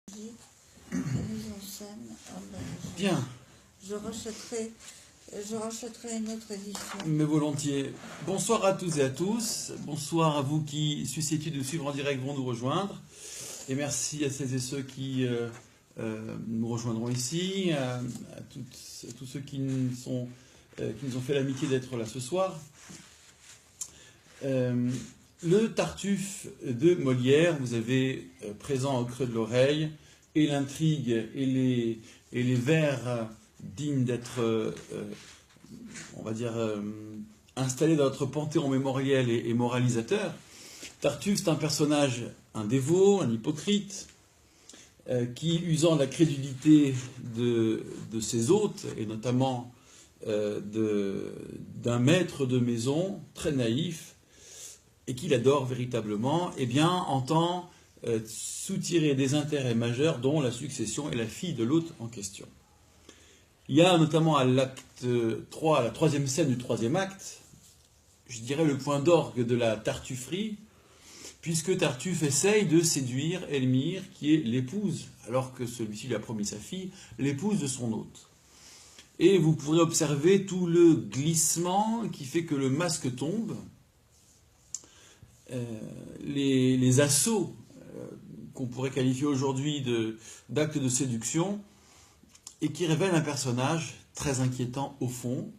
La mise en scène, Bien. Je rachèterai une autre édition. Mais volontiers. Bonsoir à tous et à tous. Bonsoir à vous qui, susceptibles de suivre en direct, vont nous rejoindre. Et merci à celles et ceux qui nous rejoindront ici, à tous ceux qui nous ont fait l'amitié d'être là ce soir. Le Tartuffe de Molière, vous avez présent au creux de l'oreille, et l'intrigue et les vers dignes d'être, on va dire, installés dans notre panthéon mémoriel et moralisateur. Tartuffe, c'est un personnage, un dévot, un hypocrite, qui, usant de la crédulité de ses hôtes, et notamment d'un maître de maison très naïf, et qu'il adore véritablement, eh bien, entend soutirer des intérêts majeurs, dont la succession et la fille de l'hôte en question. Il y a notamment à l'acte 3, à la troisième scène du troisième acte, je dirais le point d'orgue de la tartufferie, puisque Tartuffe essaye de séduire Elmire, qui est l'épouse, alors que celui-ci lui a promis sa fille, l'épouse de son hôte. Et vous pourrez observer tout le glissement qui fait que le masque tombe, les assauts qu'on pourrait qualifier aujourd'hui d'actes de séduction, et qui révèlent un personnage très inquiétant au fond,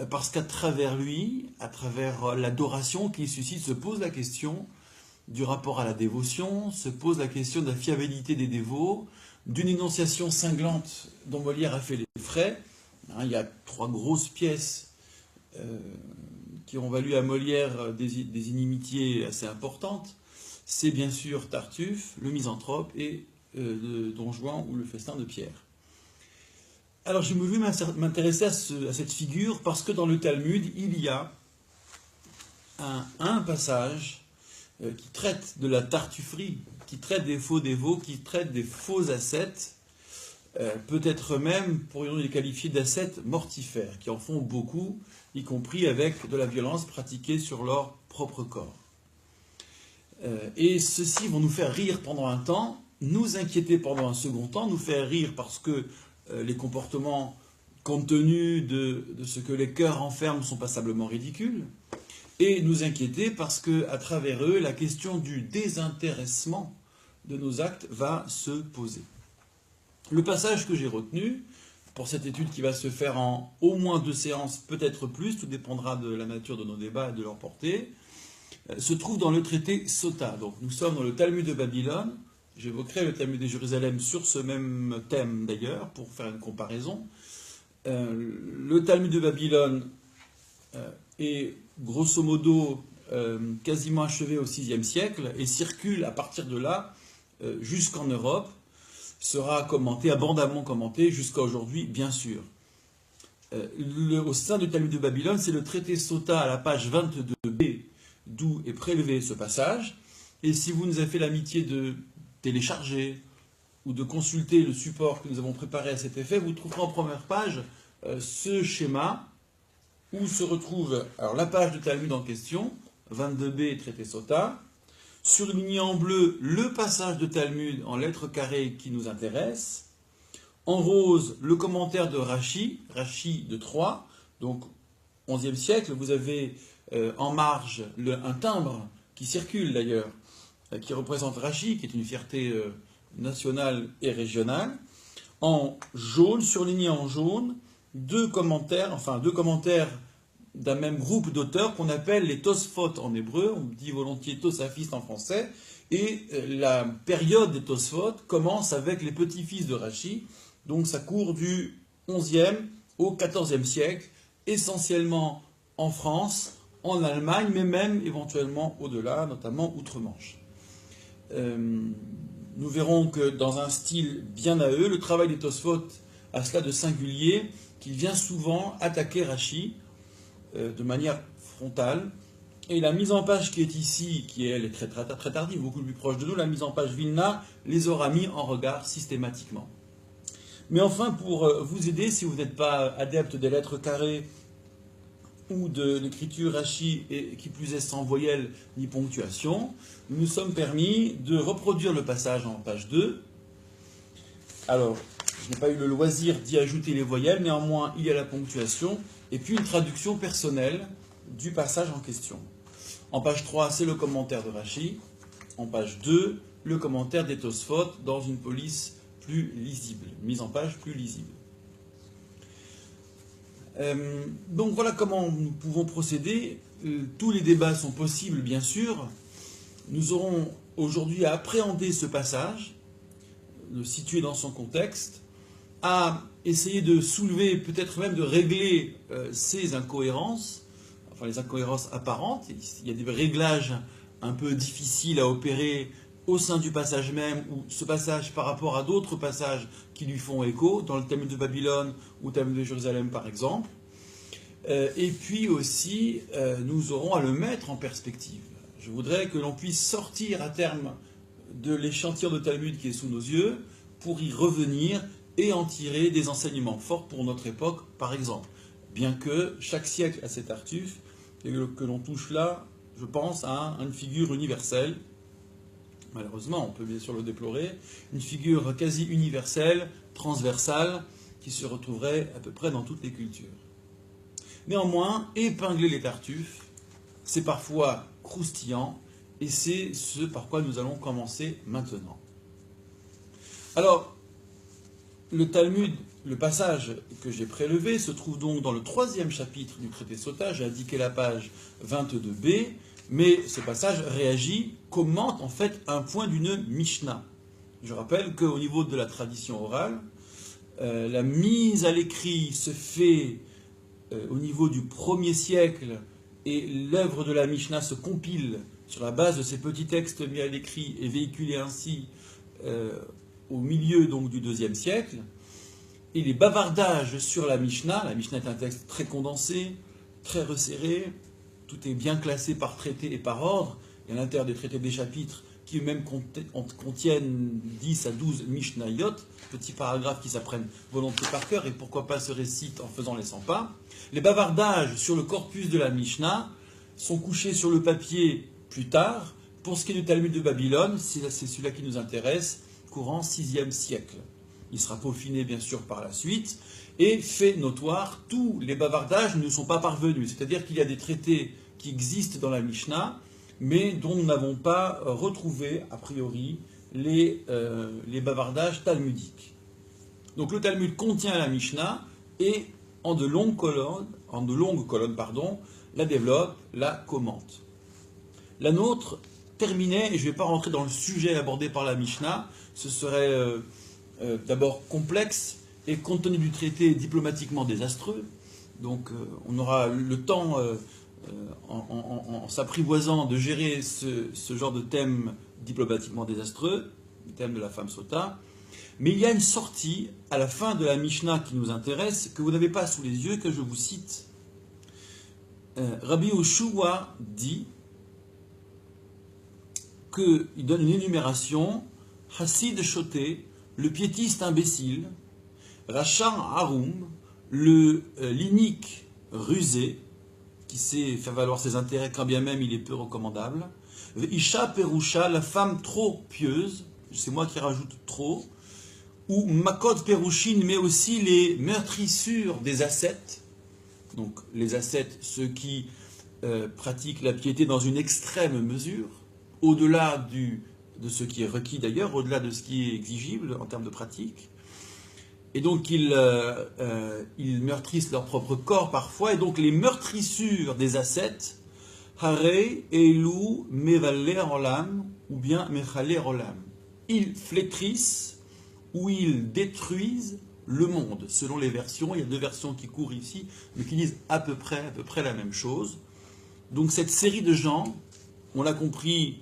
parce qu'à travers lui, à travers l'adoration qu'il suscite, se pose la question du rapport à la dévotion, se pose la question de la fiabilité des dévots, d'une énonciation cinglante dont Molière a fait les frais. Il y a 3 grosses pièces qui ont valu à Molière des inimitiés assez importantes. C'est bien sûr Tartuffe, le Misanthrope, et Don Juan ou le Festin de Pierre. Alors j'ai voulu m'intéresser à cette figure parce que dans le Talmud, il y a un passage qui traite de la tartufferie, qui traite des faux dévots, qui traite des faux ascètes, peut-être même pourrions-nous les qualifier d'ascètes mortifères, qui en font beaucoup, y compris avec de la violence pratiquée sur leur propre corps. Et ceux-ci vont nous faire rire pendant un temps, nous inquiéter pendant un second temps, nous faire rire parce que les comportements, compte tenu de ce que les cœurs renferment, sont passablement ridicules, et nous inquiéter parce qu'à travers eux, la question du désintéressement de nos actes va se poser. Le passage que j'ai retenu, pour cette étude qui va se faire en au moins 2 séances, peut-être plus, tout dépendra de la nature de nos débats et de leur portée, se trouve dans le traité Sota. Donc nous sommes dans le Talmud de Babylone. J'évoquerai le Talmud de Jérusalem sur ce même thème d'ailleurs, pour faire une comparaison. Le Talmud de Babylone est grosso modo quasiment achevé au VIe siècle et circule à partir de là jusqu'en Europe, sera commenté, abondamment commenté jusqu'à aujourd'hui, bien sûr. Au sein du Talmud de Babylone, c'est le traité Sota à la page 22b, d'où est prélevé ce passage. Et si vous nous avez fait l'amitié de télécharger ou de consulter le support que nous avons préparé à cet effet, vous trouverez en première page ce schéma où se retrouve alors, la page de Talmud en question, 22b, traité Sota, surligné en bleu le passage de Talmud en lettres carrées qui nous intéresse, en rose le commentaire de Rashi, Rashi de Troyes, donc 11e siècle, vous avez en marge un timbre qui circule d'ailleurs, qui représente Rashi, qui est une fierté nationale et régionale, en jaune, surligné en jaune, 2 commentaires d'un même groupe d'auteurs qu'on appelle les Tosfot en hébreu, on dit volontiers Tosafistes en français, et la période des Tosfot commence avec les petits-fils de Rashi, donc ça court du 11e au 14e siècle, essentiellement en France, en Allemagne, mais même éventuellement au-delà, notamment outre-Manche. Nous verrons que dans un style bien à eux, le travail des Tosfot a cela de singulier, qu'il vient souvent attaquer Rashi de manière frontale. Et la mise en page qui est ici, qui elle est très, très, très tardive, beaucoup plus proche de nous, la mise en page Vilna, les aura mis en regard systématiquement. Mais enfin, pour vous aider, si vous n'êtes pas adepte des lettres carrées ou de l'écriture Rashi, et qui plus est sans voyelle ni ponctuation, nous sommes permis de reproduire le passage en page 2, Alors, je n'ai pas eu le loisir d'y ajouter les voyelles, néanmoins, il y a la ponctuation, et puis une traduction personnelle du passage en question. En page 3, c'est le commentaire de Rashi. En page 2, le commentaire des Tosfot dans une police plus lisible, mise en page plus lisible. Donc voilà comment nous pouvons procéder. Tous les débats sont possibles, bien sûr. Nous aurons aujourd'hui à appréhender ce passage, le situer dans son contexte, à essayer de soulever, peut-être même de régler ces incohérences, enfin les incohérences apparentes. Il y a des réglages un peu difficiles à opérer au sein du passage même, ou ce passage par rapport à d'autres passages qui lui font écho, dans le Talmud de Babylone ou le Talmud de Jérusalem par exemple. Et puis aussi, nous aurons à le mettre en perspective. Je voudrais que l'on puisse sortir à terme de l'échantillon de Talmud qui est sous nos yeux pour y revenir et en tirer des enseignements forts pour notre époque, par exemple. Bien que chaque siècle a cet Tartuffe, et que l'on touche là, je pense, à une figure universelle. Malheureusement, on peut bien sûr le déplorer, une figure quasi universelle, transversale, qui se retrouverait à peu près dans toutes les cultures. Néanmoins, épingler les Tartuffes, c'est parfois croustillant, et c'est ce par quoi nous allons commencer maintenant. Alors, le Talmud, le passage que j'ai prélevé, se trouve donc dans le 3e chapitre du traité Sota. J'ai indiqué la page 22b, mais ce passage réagit, commente en fait un point d'une Mishnah. Je rappelle qu'au niveau de la tradition orale, la mise à l'écrit se fait au niveau du 1er siècle, et l'œuvre de la Mishnah se compile sur la base de ces petits textes mis à l'écrit et véhiculés ainsi au milieu donc du 2e siècle. Et les bavardages sur la Mishnah est un texte très condensé, très resserré, tout est bien classé par traité et par ordre, et à l'intérieur des traités des chapitres qui eux-mêmes contiennent 10 à 12 Mishnayot, petits paragraphes qui s'apprennent volontiers par cœur, et pourquoi pas se récitent en faisant les 100 pas. Les bavardages sur le corpus de la Mishnah sont couchés sur le papier plus tard. Pour ce qui est du Talmud de Babylone, c'est celui-là qui nous intéresse, courant 6e siècle. Il sera peaufiné bien sûr par la suite, et fait notoire, tous les bavardages ne sont pas parvenus. C'est-à-dire qu'il y a des traités qui existent dans la Mishnah, mais dont nous n'avons pas retrouvé, a priori, les bavardages talmudiques. Donc le Talmud contient la Mishnah, et en de longues colonnes, la développe, la commente. La nôtre terminait, et je ne vais pas rentrer dans le sujet abordé par la Mishnah, ce serait d'abord complexe, et compte tenu du traité diplomatiquement désastreux, donc on aura le temps, en s'apprivoisant, de gérer ce genre de thème diplomatiquement désastreux, le thème de la femme sota. Mais il y a une sortie à la fin de la Mishnah qui nous intéresse, que vous n'avez pas sous les yeux, que je vous cite. Rabbi Yoshua dit qu'il donne une énumération: Hassid Shoté, le piétiste imbécile; Rachar Harum, l'inique rusé, qui sait faire valoir ses intérêts quand bien même il est peu recommandable; Isha Perusha, la femme trop pieuse, c'est moi qui rajoute trop; ou Makod Perushin, mais aussi les meurtrissures des ascètes. Donc les ascètes, ceux qui pratiquent la piété dans une extrême mesure, au-delà de ce qui est requis d'ailleurs, au-delà de ce qui est exigible en termes de pratique. Et donc ils meurtrissent leur propre corps parfois, et donc les meurtrissures des ascètes, Harei Elu Mevaler Olam, ou bien Mechaler Olam. Ils flétrissent ou ils détruisent le monde. Selon les versions, il y a 2 versions qui courent ici, mais qui disent à peu près la même chose. Donc cette série de gens, on l'a compris,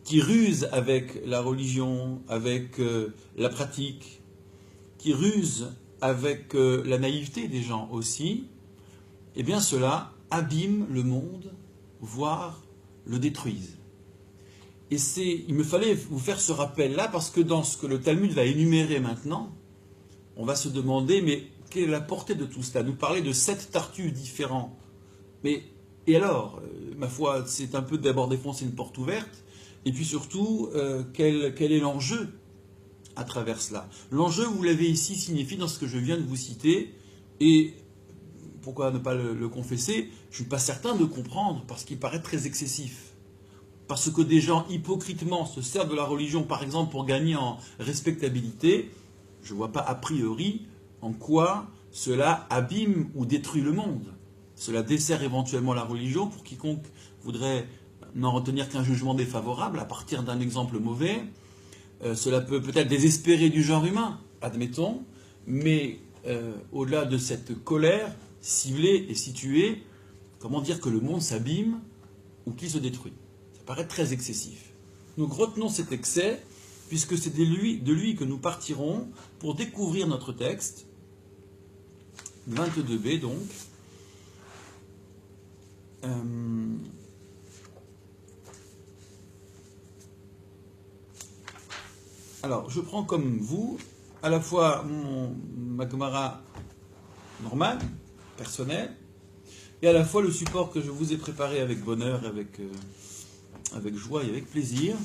qui rusent avec la religion, avec la pratique, qui rusent avec la naïveté des gens aussi, eh bien cela abîme le monde, voire le détruisent. Et il me fallait vous faire ce rappel-là, parce que dans ce que le Talmud va énumérer maintenant, on va se demander, mais quelle est la portée de tout cela? Nous parler de 7 tartuffes différents. Mais, et alors, ma foi, c'est un peu d'abord défoncer une porte ouverte, et puis surtout, quel est l'enjeu à travers cela. L'enjeu, vous l'avez ici signifié dans ce que je viens de vous citer, et pourquoi ne pas le confesser, je ne suis pas certain de comprendre, parce qu'il paraît très excessif. Parce que des gens hypocritement se servent de la religion, par exemple, pour gagner en respectabilité, je ne vois pas a priori en quoi cela abîme ou détruit le monde. Cela dessert éventuellement la religion pour quiconque voudrait n'en retenir qu'un jugement défavorable à partir d'un exemple mauvais. Cela peut peut-être désespérer du genre humain, admettons, mais au-delà de cette colère ciblée et située, comment dire que le monde s'abîme ou qu'il se détruit? Ça paraît très excessif. Donc retenons cet excès, puisque c'est de lui que nous partirons pour découvrir notre texte, 22b donc. Alors, je prends comme vous, à la fois ma Gemara normale, personnelle, et à la fois le support que je vous ai préparé avec bonheur, avec joie et avec plaisir.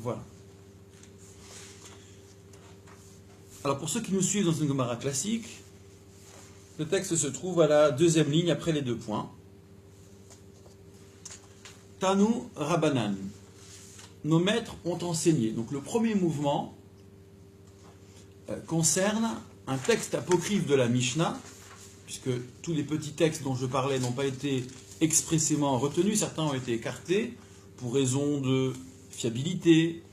Voilà. Alors pour ceux qui nous suivent dans une Gemara classique, le texte se trouve à la deuxième ligne après les 2 points. Tanu Rabbanan. Nos maîtres ont enseigné. Donc le premier mouvement concerne un texte apocryphe de la Mishnah, puisque tous les petits textes dont je parlais n'ont pas été expressément retenus, certains ont été écartés pour raison de fiabilité,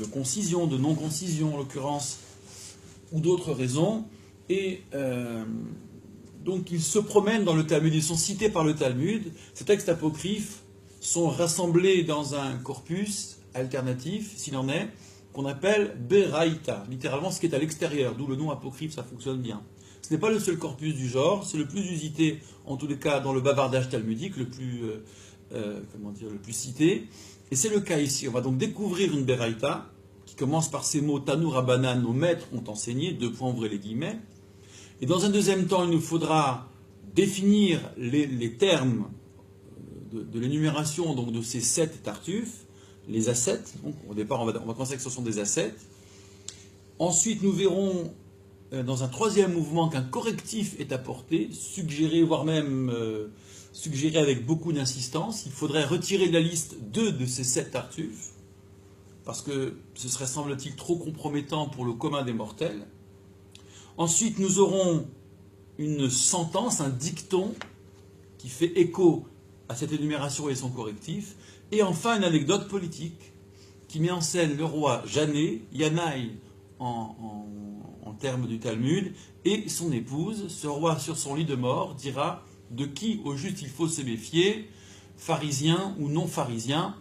de concision, de non-concision en l'occurrence, ou d'autres raisons, et donc ils se promènent dans le Talmud, ils sont cités par le Talmud. Ces textes apocryphes sont rassemblés dans un corpus alternatif, s'il en est, qu'on appelle Beraïta, littéralement ce qui est à l'extérieur, d'où le nom apocryphe, ça fonctionne bien. Ce n'est pas le seul corpus du genre, c'est le plus usité, en tous les cas dans le bavardage talmudique, le plus cité, et c'est le cas ici. On va donc découvrir une Beraïta, qui commence par ces mots Tanu Rabbanan, nos maîtres ont enseigné, 2 points ouvrez les guillemets. Et dans un deuxième temps, il nous faudra définir les termes de l'énumération donc de ces 7 tartufes, les ascètes. Donc au départ, on va considérer que ce sont des ascètes. Ensuite, nous verrons dans un troisième mouvement qu'un correctif est apporté, suggéré, voire même suggéré avec beaucoup d'insistance. Il faudrait retirer de la liste 2 de ces 7 tartufes, parce que ce serait, semble-t-il, trop compromettant pour le commun des mortels. Ensuite, nous aurons une sentence, un dicton, qui fait écho à cette énumération et son correctif. Et enfin, une anecdote politique, qui met en scène le roi Jané, Yanaï en termes du Talmud, et son épouse. Ce roi, sur son lit de mort, dira de qui au juste il faut se méfier, pharisien ou non pharisien.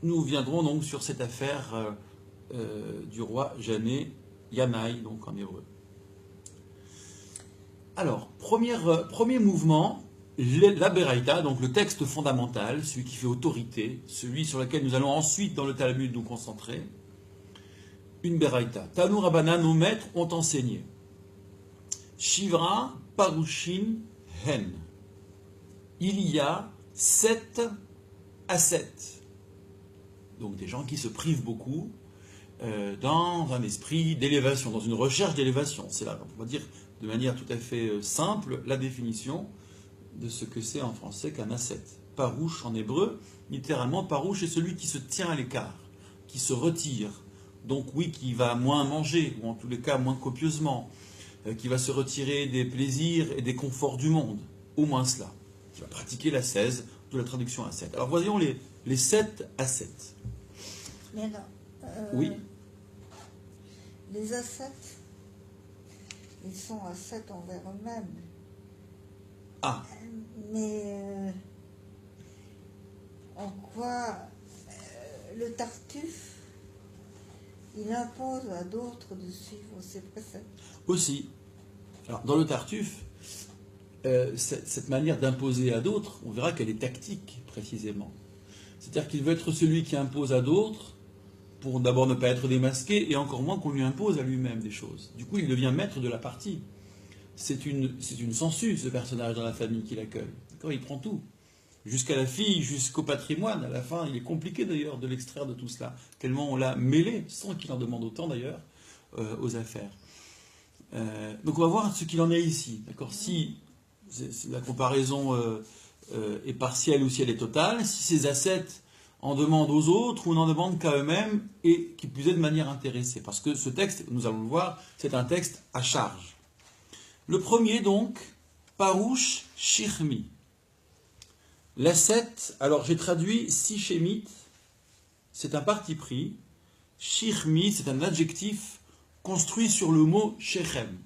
Nous viendrons donc sur cette affaire du roi Jané, Yanaï, donc en hébreu. Alors, premier mouvement, la Beraïta, donc le texte fondamental, celui qui fait autorité, celui sur lequel nous allons ensuite dans le Talmud nous concentrer. Une Beraïta. Tanu Rabbanan, nos maîtres ont enseigné. Shivra Parushin Hen. Il y a 7 ascètes. Donc des gens qui se privent beaucoup dans un esprit d'élévation, dans une recherche d'élévation. C'est là, on va dire de manière tout à fait simple, la définition de ce que c'est en français qu'un ascète. Parouche en hébreu, littéralement, parouche est celui qui se tient à l'écart, qui se retire. Donc oui, qui va moins manger, ou en tous les cas moins copieusement, qui va se retirer des plaisirs et des conforts du monde, au moins cela, qui va pratiquer l'ascèse, de la traduction ascète. Alors voyons les 7 ascètes. Mais non. Oui. Les ascètes, ils sont ascètes envers eux-mêmes. Ah. Mais en quoi le Tartuffe, il impose à d'autres de suivre ses préceptes? Aussi. Alors, dans le Tartuffe, cette manière d'imposer à d'autres, on verra qu'elle est tactique, précisément. C'est-à-dire qu'il veut être celui qui impose à d'autres, pour d'abord ne pas être démasqué, et encore moins qu'on lui impose à lui-même des choses. Du coup, il devient maître de la partie. c'est une sangsue, ce personnage dans la famille qui l'accueille. D'accord, il prend tout. Jusqu'à la fille, jusqu'au patrimoine. À la fin, il est compliqué d'ailleurs de l'extraire de tout cela. Tellement on l'a mêlé, sans qu'il en demande autant d'ailleurs, aux affaires. Donc on va voir ce qu'il en est ici. D'accord, si la comparaison est partielle ou si elle est totale, si ces ascètes en demandent aux autres ou n'en demandent qu'à eux-mêmes, et qui plus est de manière intéressée. Parce que ce texte, nous allons le voir, c'est un texte à charge. Le premier donc, Parouche Shirmi. L'ascète, alors j'ai traduit Sichémite, c'est un parti pris. Shirmi, c'est un adjectif construit sur le mot Shechem,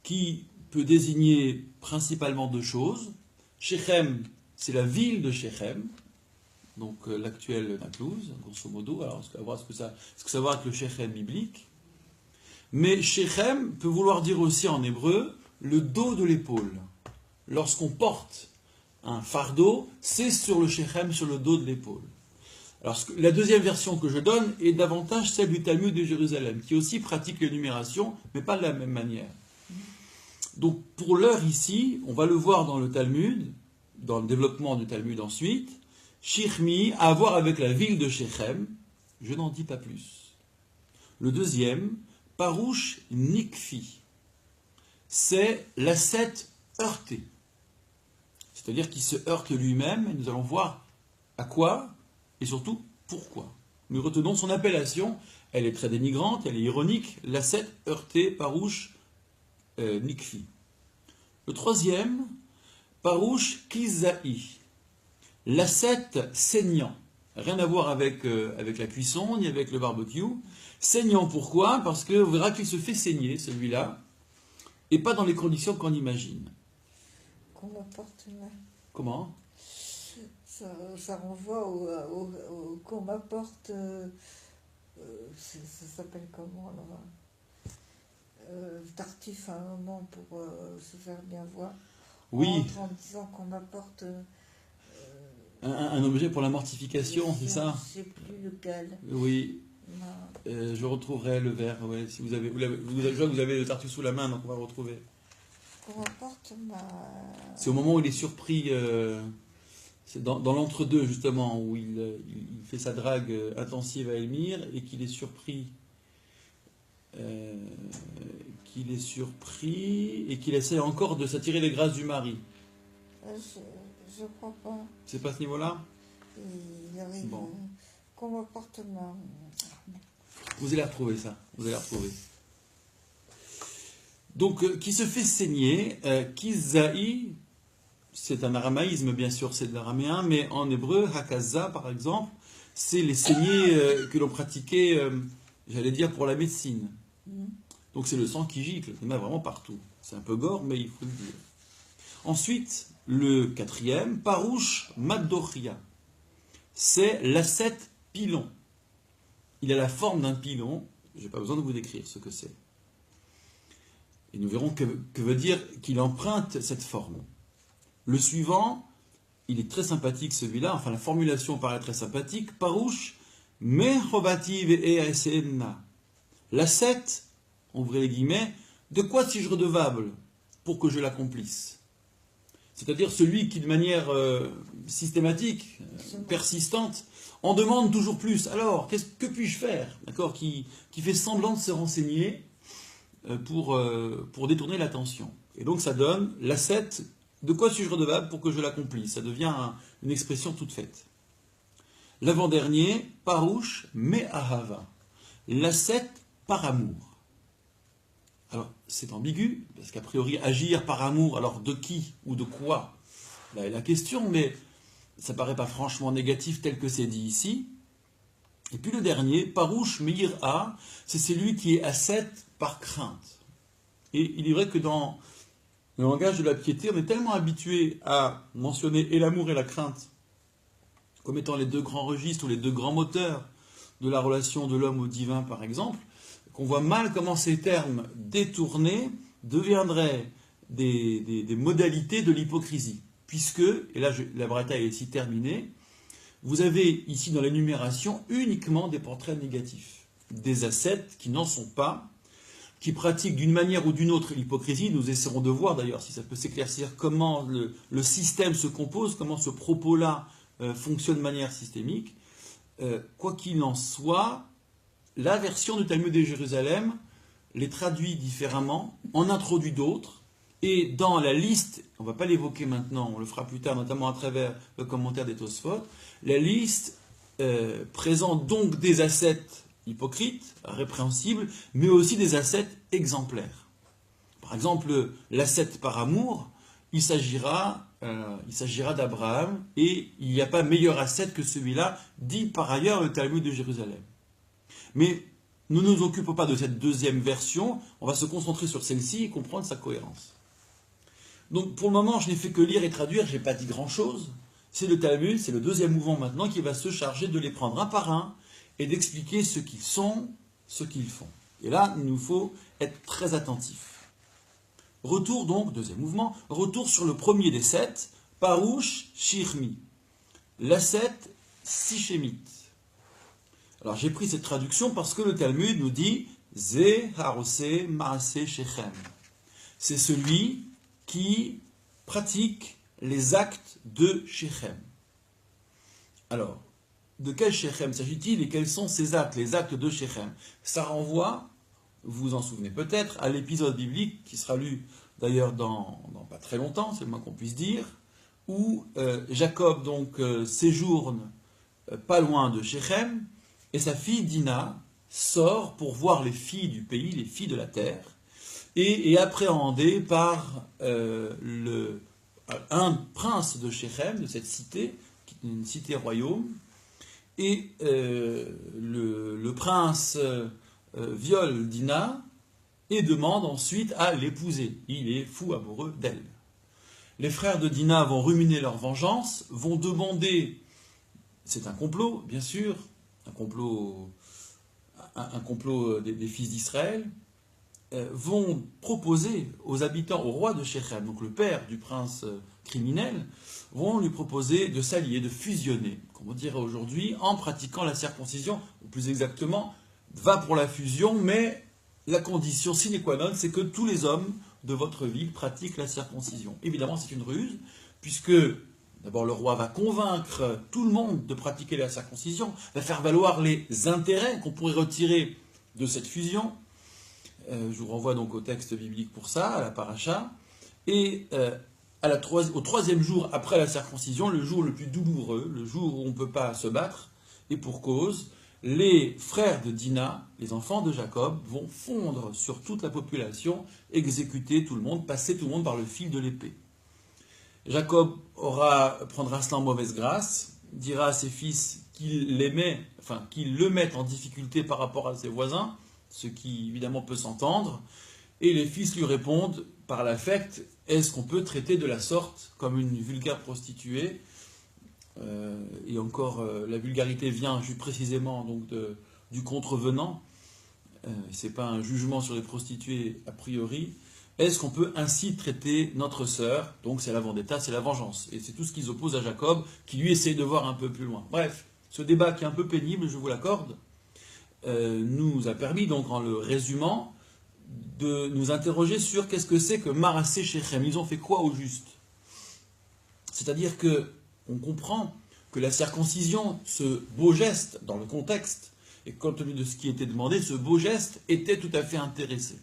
qui peut désigner principalement deux choses. Shechem, c'est la ville de Shechem, donc l'actuelle Naplouse, grosso modo. Alors, on va voir ce que ça va voir avec le Shechem biblique. Mais Shechem peut vouloir dire aussi en hébreu le dos de l'épaule. Lorsqu'on porte un fardeau, c'est sur le Shechem, sur le dos de l'épaule. Alors, la deuxième version que je donne est davantage celle du Talmud de Jérusalem, qui aussi pratique l'énumération, mais pas de la même manière. Donc, pour l'heure ici, on va le voir dans le Talmud, dans le développement du Talmud ensuite, Shirmi, à voir avec la ville de Shechem, je n'en dis pas plus. Le deuxième, Parouche Nikfi, c'est l'ascète heurté, c'est-à-dire qui se heurte lui-même, et nous allons voir à quoi, et surtout pourquoi. Nous retenons son appellation, elle est très dénigrante, elle est ironique, l'ascète heurté, Parouche Nikfi. Le troisième, Parouche Kizaï, l'ascète saignant. Rien à voir avec la cuisson, ni avec le barbecue. Saignant, pourquoi? Parce que vous verrez qu'il se fait saigner, celui-là, et pas dans les conditions qu'on imagine. Qu'on m'apporte là. Comment? Ça renvoie au qu'on m'apporte. Ça s'appelle comment là? Tartif à un moment pour se faire bien voir. Oui. En disant qu'on m'apporte. Un objet pour la mortification, c'est ça? Je ne sais plus lequel. Oui. Je retrouverai le verre. Ouais, si vous avez le tartuffe sous la main, donc on va le retrouver. Qu'on m'apporte C'est au moment où il est surpris. C'est dans l'entre-deux, justement, où il fait sa drague intensive à Elmire et qu'il est surpris. Et qu'il essaie encore de s'attirer les grâces du mari. Je crois pas. C'est pas ce niveau-là? Il arrive. Bon. Qu'on m'apporte Vous allez retrouver ça. Vous allez retrouver. Donc, qui se fait saigner, Kizaï, c'est un aramaïsme, bien sûr, c'est de l'araméen, mais en hébreu, Hakaza, par exemple, c'est les saignées que l'on pratiquait, j'allais dire, pour la médecine. Donc, c'est le sang qui gicle. Il y en a vraiment partout. C'est un peu gore, mais il faut le dire. Ensuite, le quatrième, Parouche Maddoria, c'est l'ascète pilon. Il a la forme d'un pilon. Je n'ai pas besoin de vous décrire ce que c'est. Et nous verrons que veut dire qu'il emprunte cette forme. Le suivant, il est très sympathique celui-là, enfin la formulation paraît très sympathique. Parouche Mechovativ et Esenna. L'ascète, ouvrez les guillemets, de quoi suis-je redevable pour que je l'accomplisse? C'est-à-dire celui qui, de manière systématique, persistante, en demande toujours plus. Alors, que puis-je faire? D'accord, qui fait semblant de se renseigner pour détourner l'attention. Et donc, ça donne l'ascète, de quoi suis-je redevable pour que je l'accomplisse? Ça devient une expression toute faite. L'avant-dernier, Parouche Me'ahava, l'ascète par amour. Alors, c'est ambigu, parce qu'a priori, agir par amour, alors de qui ou de quoi? Là est la question, mais ça ne paraît pas franchement négatif tel que c'est dit ici. Et puis le dernier, Parouche Me'ira, c'est celui qui est ascète par crainte. Et il est vrai que dans le langage de la piété, on est tellement habitué à mentionner et l'amour et la crainte comme étant les deux grands registres ou les deux grands moteurs de la relation de l'homme au divin, par exemple, qu'on voit mal comment ces termes détournés deviendraient des modalités de l'hypocrisie. Puisque, et là la braïta est ici terminée, vous avez ici dans l'énumération uniquement des portraits négatifs, des ascètes qui n'en sont pas, qui pratiquent d'une manière ou d'une autre l'hypocrisie, nous essaierons de voir d'ailleurs si ça peut s'éclaircir comment le système se compose, comment ce propos-là fonctionne de manière systémique. Quoi qu'il en soit, la version du Talmud de Jérusalem les traduit différemment, en introduit d'autres, et dans la liste, on ne va pas l'évoquer maintenant, on le fera plus tard, notamment à travers le commentaire des Tosfot, la liste présente donc des ascètes hypocrites, répréhensibles, mais aussi des ascètes exemplaires. Par exemple, l'ascète par amour, il s'agira d'Abraham, et il n'y a pas meilleur ascète que celui-là, dit par ailleurs le Talmud de Jérusalem. Mais nous ne nous occupons pas de cette deuxième version, on va se concentrer sur celle-ci et comprendre sa cohérence. Donc pour le moment, je n'ai fait que lire et traduire, je n'ai pas dit grand-chose. C'est le Talmud, c'est le deuxième mouvement maintenant qui va se charger de les prendre un par un et d'expliquer ce qu'ils sont, ce qu'ils font. Et là, il nous faut être très attentifs. Retour donc, deuxième mouvement, retour sur le premier des 7, Parouche Shirmi, l'ascète sichémite. Alors j'ai pris cette traduction parce que le Talmud nous dit Ze harose maase shechem. C'est celui qui pratique les actes de Shechem. Alors, de quel Shechem s'agit-il et quels sont ces actes, les actes de Shechem? Ça renvoie, vous vous en souvenez peut-être, à l'épisode biblique qui sera lu d'ailleurs dans pas très longtemps, c'est le moins qu'on puisse dire, où Jacob donc séjourne pas loin de Shechem et sa fille Dina sort pour voir les filles du pays, les filles de la terre, et est appréhendée par un prince de Shechem, de cette cité, qui est une cité royaume, et le prince viole Dina et demande ensuite à l'épouser. Il est fou amoureux d'elle. Les frères de Dina vont ruminer leur vengeance, vont demander, c'est un complot bien sûr, un complot des fils d'Israël, vont proposer aux habitants, au roi de Shechem, donc le père du prince criminel, vont lui proposer de s'allier, de fusionner, comme on dirait aujourd'hui, en pratiquant la circoncision, ou plus exactement, va pour la fusion, mais la condition sine qua non, c'est que tous les hommes de votre ville pratiquent la circoncision. Évidemment, c'est une ruse, puisque d'abord le roi va convaincre tout le monde de pratiquer la circoncision, va faire valoir les intérêts qu'on pourrait retirer de cette fusion. Je vous renvoie donc au texte biblique pour ça, à la paracha. Et au troisième jour après la circoncision, le jour le plus douloureux, le jour où on ne peut pas se battre, et pour cause, les frères de Dina, les enfants de Jacob, vont fondre sur toute la population, exécuter tout le monde, passer tout le monde par le fil de l'épée. Jacob prendra cela en mauvaise grâce, dira à ses fils qu'il le mettent en difficulté par rapport à ses voisins, ce qui évidemment peut s'entendre, et les fils lui répondent par l'affect, est-ce qu'on peut traiter de la sorte comme une vulgaire prostituée? Et encore, la vulgarité vient précisément donc du contrevenant, c'est pas un jugement sur les prostituées a priori. Est-ce qu'on peut ainsi traiter notre sœur? Donc c'est la vendetta, c'est la vengeance. Et c'est tout ce qu'ils opposent à Jacob, qui lui essaye de voir un peu plus loin. Bref, ce débat qui est un peu pénible, je vous l'accorde, nous a permis, donc en le résumant, de nous interroger sur qu'est-ce que c'est que Marassé Shechem. Ils ont fait quoi au juste? C'est-à-dire que on comprend que la circoncision, ce beau geste dans le contexte, et compte tenu de ce qui était demandé, ce beau geste était tout à fait intéressé.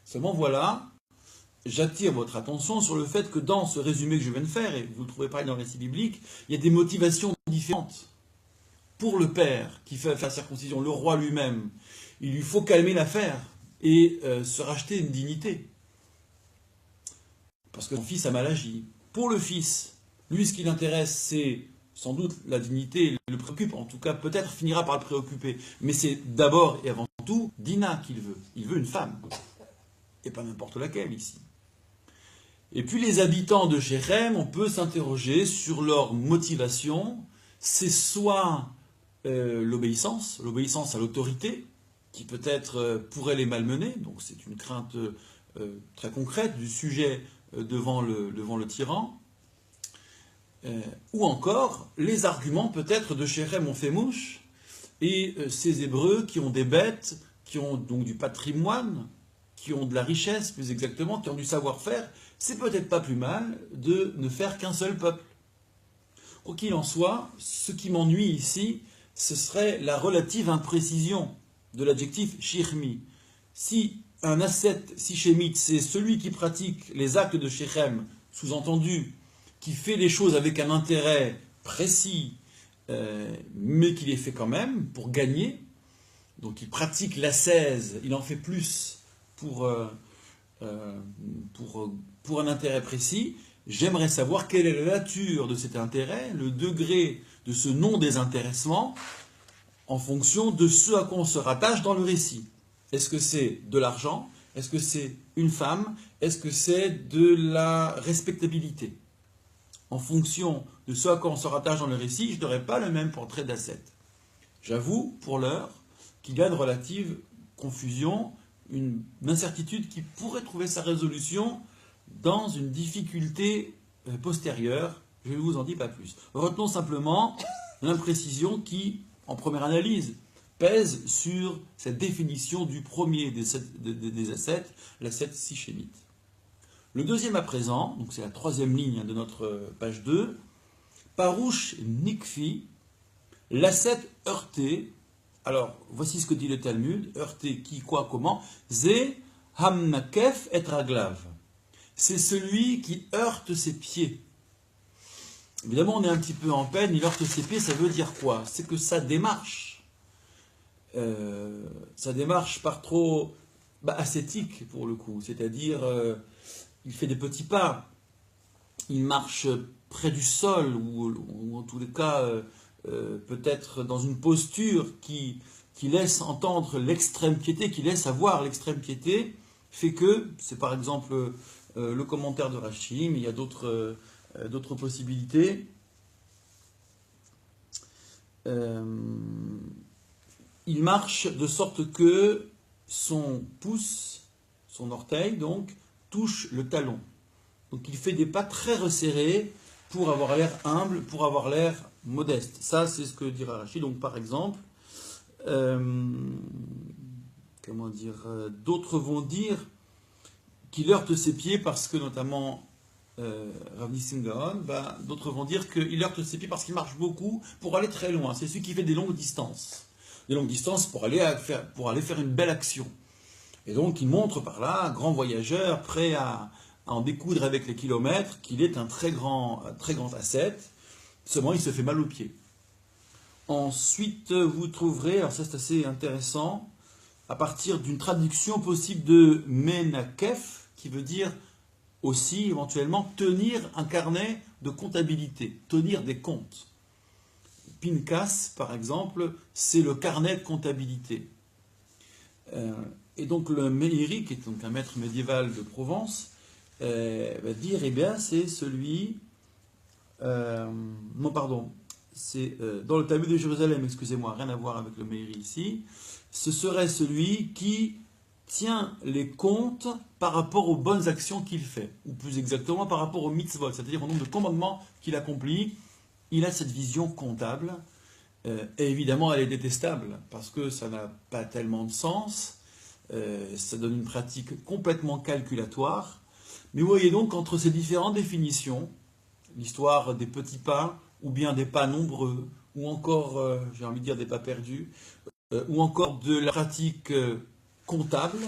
Seulement voilà, j'attire votre attention sur le fait que dans ce résumé que je viens de faire, et vous le trouvez pareil dans le récit biblique, il y a des motivations différentes. Pour le père qui fait la circoncision, le roi lui-même, il lui faut calmer l'affaire et se racheter une dignité. Parce que son fils a mal agi. Pour le fils, lui ce qui l'intéresse, c'est sans doute la dignité, le préoccupe, en tout cas peut-être finira par le préoccuper. Mais c'est d'abord et avant tout Dina qu'il veut. Il veut une femme. Et pas n'importe laquelle ici. Et puis les habitants de Shechem, on peut s'interroger sur leur motivation. C'est soit l'obéissance à l'autorité, qui peut-être pourrait les malmener, donc c'est une crainte très concrète du sujet devant le tyran, ou encore les arguments peut-être de Shechem ont fait mouche, et ces Hébreux qui ont des bêtes, qui ont donc du patrimoine, qui ont de la richesse, plus exactement, qui ont du savoir-faire, c'est peut-être pas plus mal de ne faire qu'un seul peuple. Quoi qu'il en soit, ce qui m'ennuie ici, ce serait la relative imprécision de l'adjectif shirmi. Si un ascète sichémite, c'est celui qui pratique les actes de Shechem, sous-entendu, qui fait les choses avec un intérêt précis, mais qui les fait quand même pour gagner, donc il pratique l'ascèse, il en fait plus pour un intérêt précis, j'aimerais savoir quelle est la nature de cet intérêt, le degré de ce non-désintéressement, en fonction de ce à quoi on se rattache dans le récit. Est-ce que c'est de l'argent? Est-ce que c'est une femme? Est-ce que c'est de la respectabilité? En fonction de ce à quoi on se rattache dans le récit, je n'aurai pas le même portrait d'ascète. J'avoue, pour l'heure, qu'il y a une relative confusion, une incertitude qui pourrait trouver sa résolution dans une difficulté postérieure. Je ne vous en dis pas plus. Retenons simplement l'imprécision qui, en première analyse, pèse sur cette définition du premier des ascètes, l'ascète sichémite. Le deuxième à présent, donc c'est la troisième ligne de notre page 2, Parouche Nikfi, l'ascète heurté. Alors, voici ce que dit le Talmud, heurté qui, quoi, comment, Zé Hamnakef et Raglav. C'est celui qui heurte ses pieds. Évidemment, on est un petit peu en peine, il heurte ses pieds, ça veut dire quoi? C'est que sa démarche par trop ascétique pour le coup, c'est-à-dire il fait des petits pas, il marche près du sol, ou en tous les cas peut-être dans une posture qui laisse entendre l'extrême piété, qui laisse avoir l'extrême piété, fait que, c'est par exemple le commentaire de Rashi, mais il y a d'autres possibilités. Il marche de sorte que son pouce, son orteil, donc, touche le talon. Donc il fait des pas très resserrés pour avoir l'air humble, pour avoir l'air modeste. Ça, c'est ce que dira Rashi. Donc par exemple, d'autres vont dire qu'il heurte ses pieds parce que, notamment, Rav Nissim Gaon, d'autres vont dire qu'il heurte ses pieds parce qu'il marche beaucoup pour aller très loin. C'est celui qui fait des longues distances. Des longues distances pour aller faire une belle action. Et donc il montre par là, grand voyageur, prêt à en découdre avec les kilomètres, qu'il est un très grand ascète. Seulement il se fait mal aux pieds. Ensuite, vous trouverez, alors ça c'est assez intéressant, à partir d'une traduction possible de Menakef, qui veut dire aussi éventuellement tenir un carnet de comptabilité, tenir des comptes. Pinkas, par exemple, c'est le carnet de comptabilité. Et donc le Meiri, qui est donc un maître médiéval de Provence, va dire, eh bien, c'est celui... c'est dans le Talmud de Jérusalem, excusez-moi, rien à voir avec le Meiri ici, ce serait celui qui tient les comptes par rapport aux bonnes actions qu'il fait, ou plus exactement par rapport aux mitzvot, c'est-à-dire au nombre de commandements qu'il accomplit. Il a cette vision comptable, et évidemment elle est détestable, parce que ça n'a pas tellement de sens, ça donne une pratique complètement calculatoire, mais vous voyez donc entre ces différentes définitions, l'histoire des petits pas, ou bien des pas nombreux, ou encore, j'ai envie de dire des pas perdus, ou encore de la pratique comptable,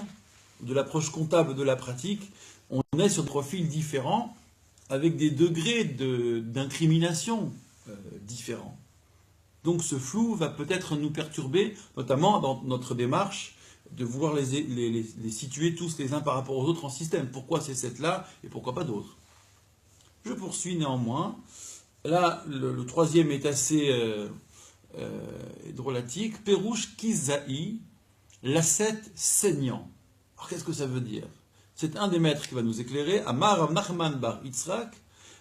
de l'approche comptable de la pratique, on est sur des profils différents, avec des degrés d'incrimination différents. Donc ce flou va peut-être nous perturber, notamment dans notre démarche de vouloir les situer tous les uns par rapport aux autres en système. Pourquoi ces sept-là et pourquoi pas d'autres? Je poursuis néanmoins. Là, le troisième est assez drôlatique. Pérouche Kizaï, l'ascète saignant. Alors qu'est-ce que ça veut dire? C'est un des maîtres qui va nous éclairer. Amar Rav Nachman bar Yitzhak.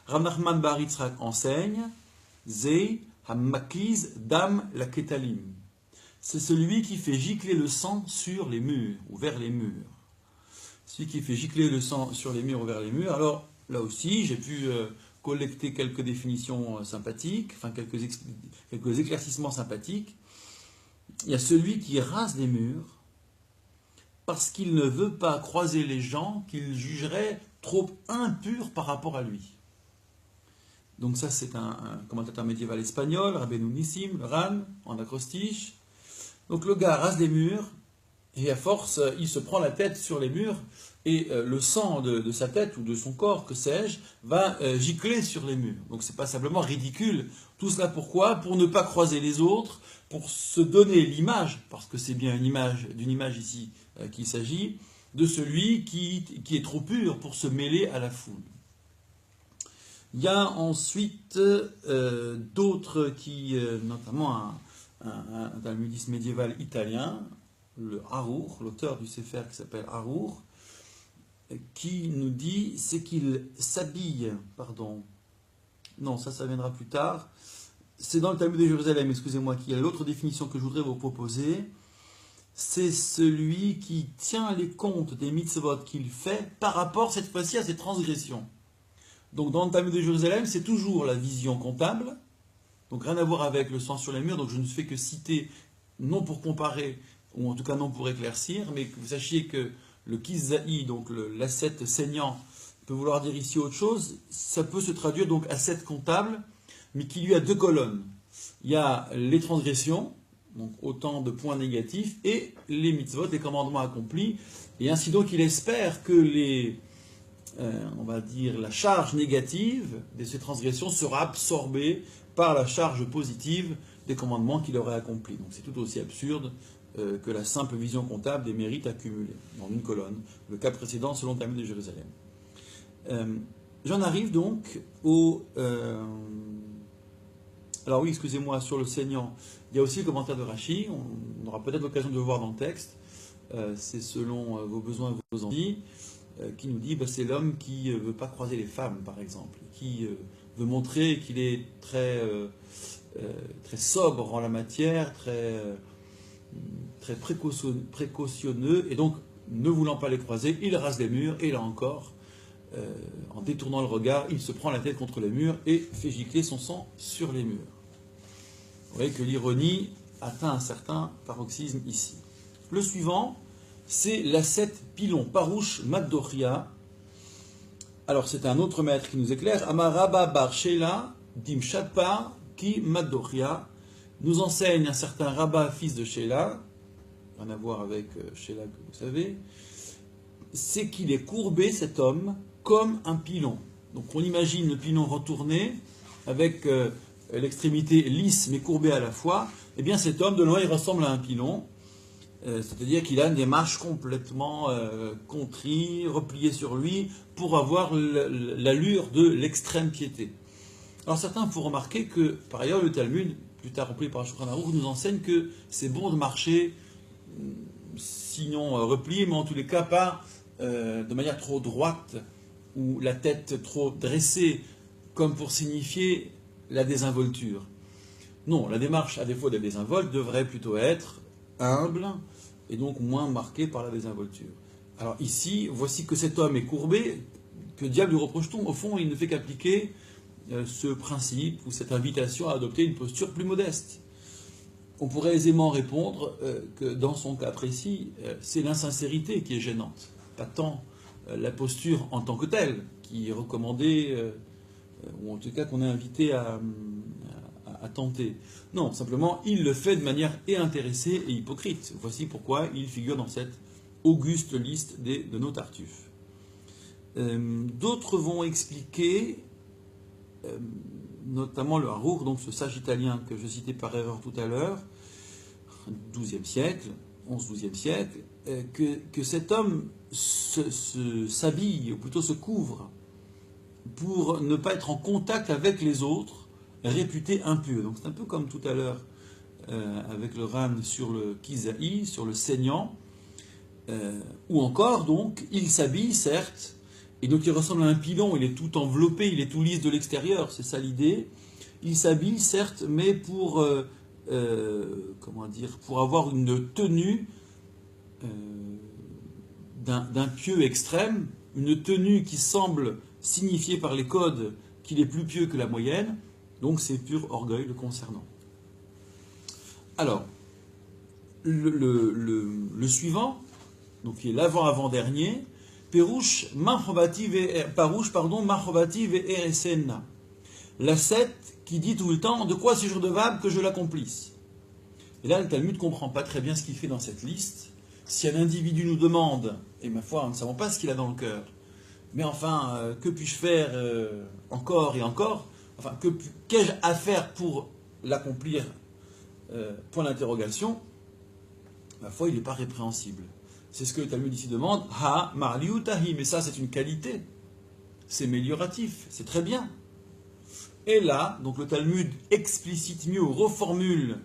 Rav Nachman bar Yitzhak enseigne Zei Hamakiz Dam la Ketalim. C'est celui qui fait gicler le sang sur les murs ou vers les murs. Celui qui fait gicler le sang sur les murs ou vers les murs. Alors là aussi, j'ai pu collecter quelques définitions sympathiques, enfin quelques éclaircissements sympathiques. Il y a celui qui rase les murs parce qu'il ne veut pas croiser les gens qu'il jugerait trop impurs par rapport à lui. Donc ça, c'est un commentateur médiéval espagnol, Rabbeinu Nissim, le Ran, en acrostiche. Donc le gars rase les murs, et à force, il se prend la tête sur les murs, et le sang de sa tête ou de son corps, que sais-je, va gicler sur les murs. Donc c'est pas simplement ridicule. Tout cela pourquoi? Pour ne pas croiser les autres, pour se donner l'image, parce que c'est bien d'une image ici qu'il s'agit, de celui qui est trop pur pour se mêler à la foule. Il y a ensuite d'autres qui, notamment un talmudiste médiéval italien, le Harur, l'auteur du Sefer qui s'appelle Harur, qui nous dit, c'est qu'il s'habille, non, ça viendra plus tard, c'est dans le Talmud de Jérusalem, excusez-moi, qu'il y a l'autre définition que je voudrais vous proposer, c'est celui qui tient les comptes des mitzvot qu'il fait par rapport cette fois-ci à ses transgressions. Donc dans le Talmud de Jérusalem, c'est toujours la vision comptable, donc rien à voir avec le sang sur les murs, donc je ne fais que citer, non pour comparer, ou en tout cas non pour éclaircir, mais que vous sachiez que le kizzaï, donc l'asset saignant, peut vouloir dire ici autre chose, ça peut se traduire donc asset comptable, mais qui lui a deux colonnes. Il y a les transgressions, donc autant de points négatifs, et les mitzvot, les commandements accomplis, et ainsi donc il espère que on va dire, la charge négative de ces transgressions sera absorbée par la charge positive des commandements qu'il aurait accomplis. Donc c'est tout aussi absurde que la simple vision comptable des mérites accumulés dans une colonne, le cas précédent selon le Talmud de Jérusalem. J'en arrive donc au... alors oui, excusez-moi, sur le saignant, il y a aussi le commentaire de Rashi, on aura peut-être l'occasion de le voir dans le texte, c'est selon vos besoins et vos envies, qui nous dit c'est l'homme qui ne veut pas croiser les femmes, par exemple, qui veut montrer qu'il est très sobre en la matière, très précautionneux, et donc, ne voulant pas les croiser, il rase les murs, et là encore, en détournant le regard, il se prend la tête contre les murs et fait gicler son sang sur les murs. Vous voyez que l'ironie atteint un certain paroxysme ici. Le suivant, c'est l'asset pilon, Parouche Maddoria. Alors c'est un autre maître qui nous éclaire. Amaraba bar Shela dim Shadpa ki Maddoria nous enseigne un certain Rabba, fils de Shela, rien à voir avec Shela que vous savez, c'est qu'il est courbé, cet homme, comme un pilon. Donc on imagine le pilon retourné, avec l'extrémité lisse mais courbée à la fois. Eh bien cet homme, de loin, il ressemble à un pilon. C'est-à-dire qu'il a une démarche complètement contrit, repliée sur lui, pour avoir l'allure de l'extrême piété. Alors certains font remarquer que, par ailleurs, le Talmud, plus tard repris par Shulchan Aruch, nous enseigne que c'est bon de marcher, sinon replié, mais en tous les cas pas de manière trop droite, ou la tête trop dressée, comme pour signifier la désinvolture. Non, la démarche, à défaut d'être désinvolte, devrait plutôt être humble, et donc moins marquée par la désinvolture. Alors ici, voici que cet homme est courbé, que diable lui reproche-t-on? Au fond, il ne fait qu'appliquer ce principe, ou cette invitation à adopter une posture plus modeste. On pourrait aisément répondre que dans son cas précis, c'est l'insincérité qui est gênante, pas tant la posture en tant que telle, qui est recommandée, ou en tout cas qu'on est invité à tenter. Non, simplement, il le fait de manière intéressée et hypocrite. Voici pourquoi il figure dans cette auguste liste de nos tartuffes. D'autres vont expliquer, notamment le Harur, donc ce sage italien que je citais par erreur tout à l'heure, 12e siècle, 11-12e siècle, que cet homme s'habille, ou plutôt se couvre, pour ne pas être en contact avec les autres, réputés impurs. Donc c'est un peu comme tout à l'heure avec le Ran sur le Kizaï, sur le saignant, ou encore, donc, il s'habille, certes, et donc il ressemble à un pilon, il est tout enveloppé, il est tout lisse de l'extérieur, c'est ça l'idée. Il s'habille, certes, mais pour avoir une tenue d'un pieux extrême, une tenue qui semble signifier par les codes qu'il est plus pieux que la moyenne, donc c'est pur orgueil le concernant. Alors, le suivant, donc qui est l'avant-avant-dernier, Perouche, Marchovati Ve'eresenna. L'ascète qui dit tout le temps de quoi suis-je redevable que je l'accomplisse. Et là, le Talmud ne comprend pas très bien ce qu'il fait dans cette liste. Si un individu nous demande, et ma foi, nous ne savons pas ce qu'il a dans le cœur, mais enfin, que puis-je faire encore et encore, enfin, qu'ai-je à faire pour l'accomplir, point d'interrogation, ma foi, il n'est pas répréhensible. C'est ce que le Talmud ici demande, ha marliutahi, mais ça c'est une qualité, c'est amélioratif, c'est très bien. Et là, donc le Talmud explicite mieux, reformule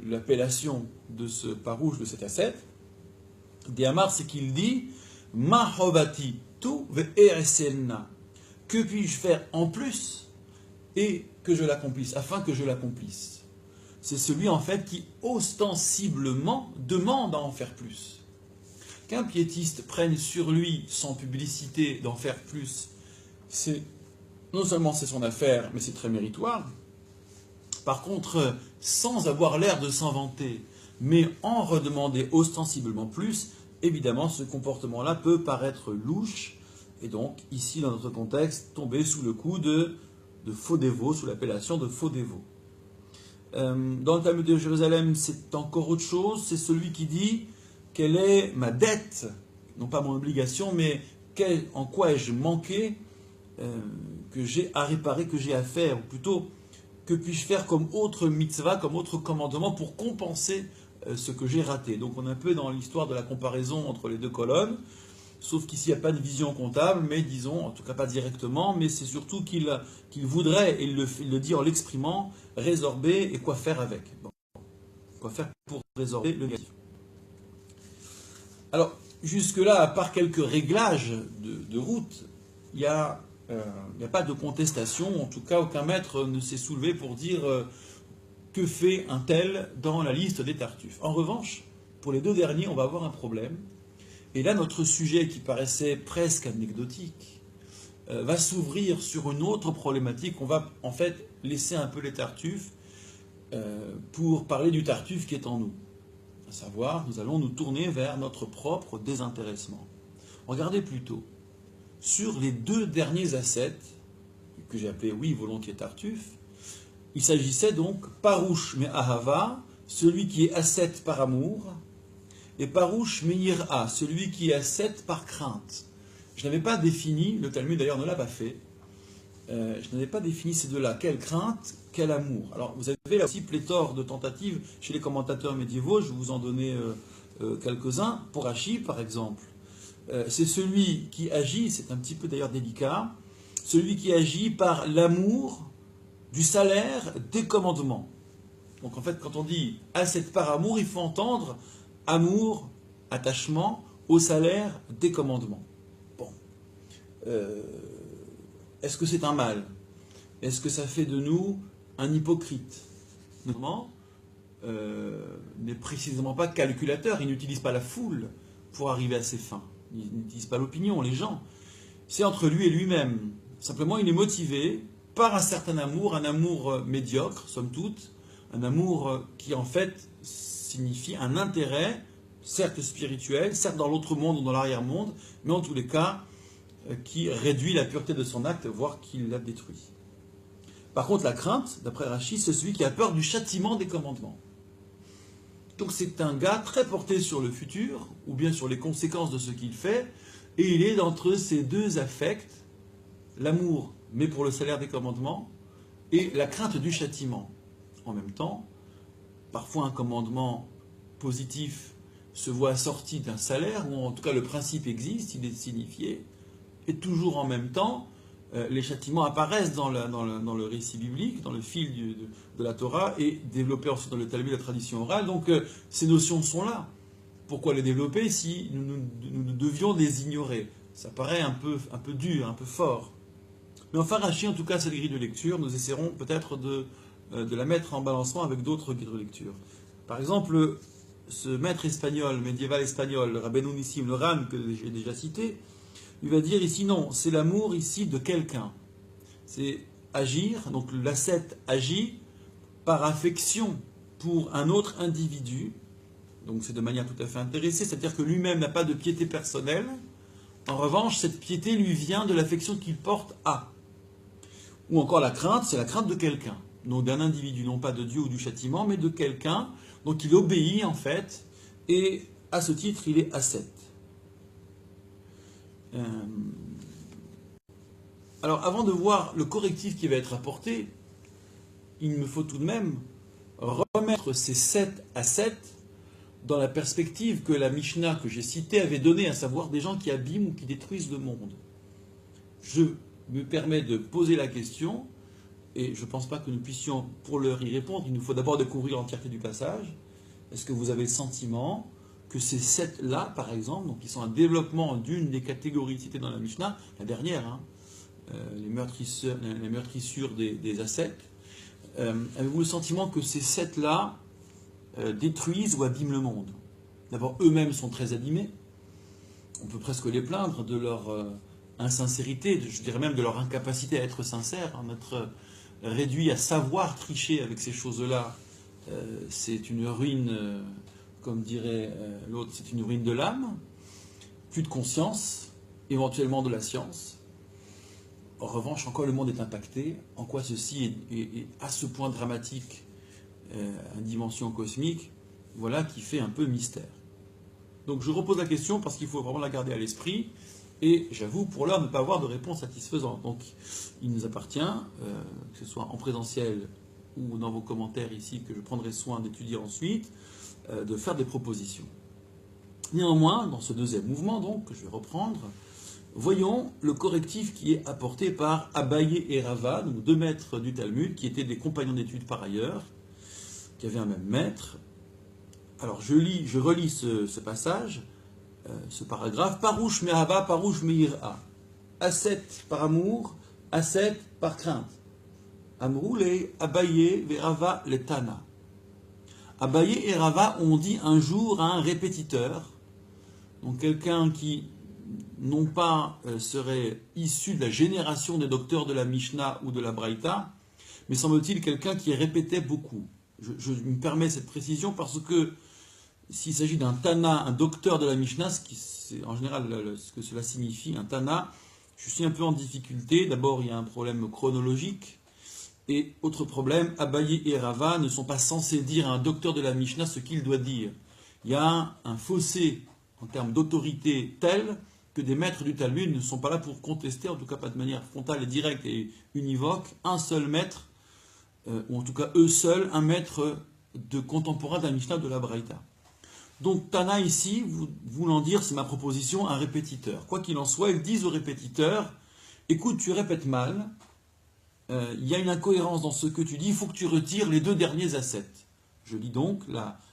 l'appellation de ce parouche, de cet ascète. Diamar, c'est qu'il dit Mahovati tu ve'eresenna. Que puis-je faire en plus et que je l'accomplisse, afin que je l'accomplisse. C'est celui en fait qui ostensiblement demande à en faire plus. Qu'un piétiste prenne sur lui, sans publicité, d'en faire plus, c'est non seulement c'est son affaire, mais c'est très méritoire. Par contre, sans avoir l'air de s'en vanter, mais en redemander ostensiblement plus, évidemment, ce comportement-là peut paraître louche, et donc, ici, dans notre contexte, tomber sous le coup de faux dévots, sous l'appellation de faux dévots. Dans le Talmud de Jérusalem, c'est encore autre chose, c'est celui qui dit quelle est ma dette, non pas mon obligation, mais en quoi ai-je manqué, que j'ai à réparer, que j'ai à faire, ou plutôt, que puis-je faire comme autre mitzvah, comme autre commandement pour compenser ce que j'ai raté. Donc on est un peu dans l'histoire de la comparaison entre les deux colonnes, sauf qu'ici il n'y a pas de vision comptable, mais disons, en tout cas pas directement, mais c'est surtout qu'il voudrait, et il le dit en l'exprimant, résorber et quoi faire avec. Bon. Quoi faire pour résorber le négatif. Alors, jusque-là, à part quelques réglages de route, il n'y a pas de contestation, en tout cas aucun maître ne s'est soulevé pour dire que fait un tel dans la liste des tartuffes. En revanche, pour les deux derniers, on va avoir un problème. Et là, notre sujet qui paraissait presque anecdotique va s'ouvrir sur une autre problématique. On va en fait laisser un peu les tartuffes pour parler du tartuffe qui est en nous. À savoir, nous allons nous tourner vers notre propre désintéressement. Regardez plutôt, sur les deux derniers ascètes, que j'ai appelés, oui, volontiers tartuffe, il s'agissait donc parouche mais ahava, celui qui est ascète par amour, et parouche mais ira, celui qui est ascète par crainte. Je n'avais pas défini, le Talmud d'ailleurs ne l'a pas fait, je n'avais pas défini ces deux-là, quelle crainte, quel amour. Alors vous avez là aussi pléthore de tentatives chez les commentateurs médiévaux, je vais vous en donner quelques-uns, pour Rachi par exemple. C'est celui qui agit, c'est un petit peu d'ailleurs délicat, celui qui agit par l'amour du salaire des commandements. Donc en fait, quand on dit ascète par amour, il faut entendre amour, attachement au salaire des commandements. Bon. Est-ce que c'est un mal? Est-ce que ça fait de nous un hypocrite? Notamment, n'est précisément pas calculateur, il n'utilise pas la foule pour arriver à ses fins. Il n'utilise pas l'opinion, les gens. C'est entre lui et lui-même. Simplement, il est motivé par un certain amour, un amour médiocre, somme toute, un amour qui en fait signifie un intérêt, certes spirituel, certes dans l'autre monde ou dans l'arrière-monde, mais en tous les cas, qui réduit la pureté de son acte, voire qui la détruit. Par contre, la crainte, d'après Rachi, c'est celui qui a peur du châtiment des commandements. Donc c'est un gars très porté sur le futur, ou bien sur les conséquences de ce qu'il fait, et il est entre ces deux affects, l'amour, mais pour le salaire des commandements, et la crainte du châtiment. En même temps, parfois un commandement positif se voit assorti d'un salaire, ou en tout cas le principe existe, il est signifié, et toujours en même temps, les châtiments apparaissent dans le récit biblique, dans le fil de la Torah, et développés ensuite dans le Talmud, la tradition orale. Donc ces notions sont là. Pourquoi les développer si nous devions les ignorer? Ça paraît un peu dur, un peu fort. Mais enfin, Rachi, en tout cas, cette grille de lecture, nous essaierons peut-être de la mettre en balancement avec d'autres grilles de lecture. Par exemple, ce maître espagnol, médiéval espagnol, Rabbeinu Nissim, le Ran, que j'ai déjà cité, il va dire ici, non, c'est l'amour ici de quelqu'un. C'est agir, donc l'ascète agit par affection pour un autre individu, Donc c'est de manière tout à fait intéressée, c'est-à-dire que lui-même n'a pas de piété personnelle. En revanche, cette piété lui vient de l'affection qu'il porte à. Ou encore la crainte, c'est la crainte de quelqu'un. Donc d'un individu, non pas de Dieu ou du châtiment, mais de quelqu'un. Donc il obéit en fait, et à ce titre, il est ascète. Alors avant de voir le correctif qui va être apporté, il me faut tout de même remettre ces 7 ascètes dans la perspective que la Mishnah que j'ai citée avait donnée, à savoir des gens qui abîment ou qui détruisent le monde. Je me permets de poser la question, et je ne pense pas que nous puissions pour l'heure y répondre. Il nous faut d'abord découvrir l'entièreté du passage. Est-ce que vous avez le sentiment que ces 7-là, par exemple, donc qui sont un développement d'une des catégories citées dans la Mishnah, la dernière, les meurtrissures des ascètes, avez-vous le sentiment que ces 7-là détruisent ou abîment le monde? D'abord, eux-mêmes sont très abîmés. On peut presque les plaindre de leur insincérité, je dirais même de leur incapacité à être sincères, être réduit à savoir tricher avec ces choses-là. C'est une ruine, comme dirait l'autre, c'est une ruine de l'âme. Plus de conscience, éventuellement de la science. En revanche, en quoi le monde est impacté, en quoi ceci est à ce point dramatique, à une dimension cosmique, voilà qui fait un peu mystère. Donc je repose la question parce qu'il faut vraiment la garder à l'esprit, et j'avoue pour l'heure ne pas avoir de réponse satisfaisante. Donc il nous appartient, que ce soit en présentiel ou dans vos commentaires ici, que je prendrai soin d'étudier ensuite, de faire des propositions. Néanmoins, dans ce deuxième mouvement, donc, que je vais reprendre, voyons le correctif qui est apporté par Abaye et Rava, donc 2 maîtres du Talmud, qui étaient des compagnons d'études par ailleurs, qui avaient un même maître. Alors je relis ce passage, ce paragraphe. Parouche me'ahava, parouche me'ira. Ascète par amour, ascète par crainte. Amrou les Abaye et Rava les Tana. Abaye et Rava ont dit un jour à un répétiteur, donc quelqu'un qui non pas serait issu de la génération des docteurs de la Mishnah ou de la Braïta, mais semble-t-il quelqu'un qui répétait beaucoup. Je me permets cette précision parce que s'il s'agit d'un Tana, un docteur de la Mishnah, c'est en général ce que cela signifie, un Tana, je suis un peu en difficulté. D'abord, il y a un problème chronologique. Et autre problème, Abaye et Rava ne sont pas censés dire à un docteur de la Mishnah ce qu'il doit dire. Il y a un fossé en termes d'autorité tel que des maîtres du Talmud ne sont pas là pour contester, en tout cas pas de manière frontale et directe et univoque, un seul maître, ou en tout cas eux seuls, un maître de contemporain de la Mishnah de la Braïta. Donc Tana ici, voulant dire, c'est ma proposition, un répétiteur. Quoi qu'il en soit, ils disent au répétiteur, écoute, tu répètes mal, il y a une incohérence dans ce que tu dis, il faut que tu retires les 2 derniers ascètes. Je lis donc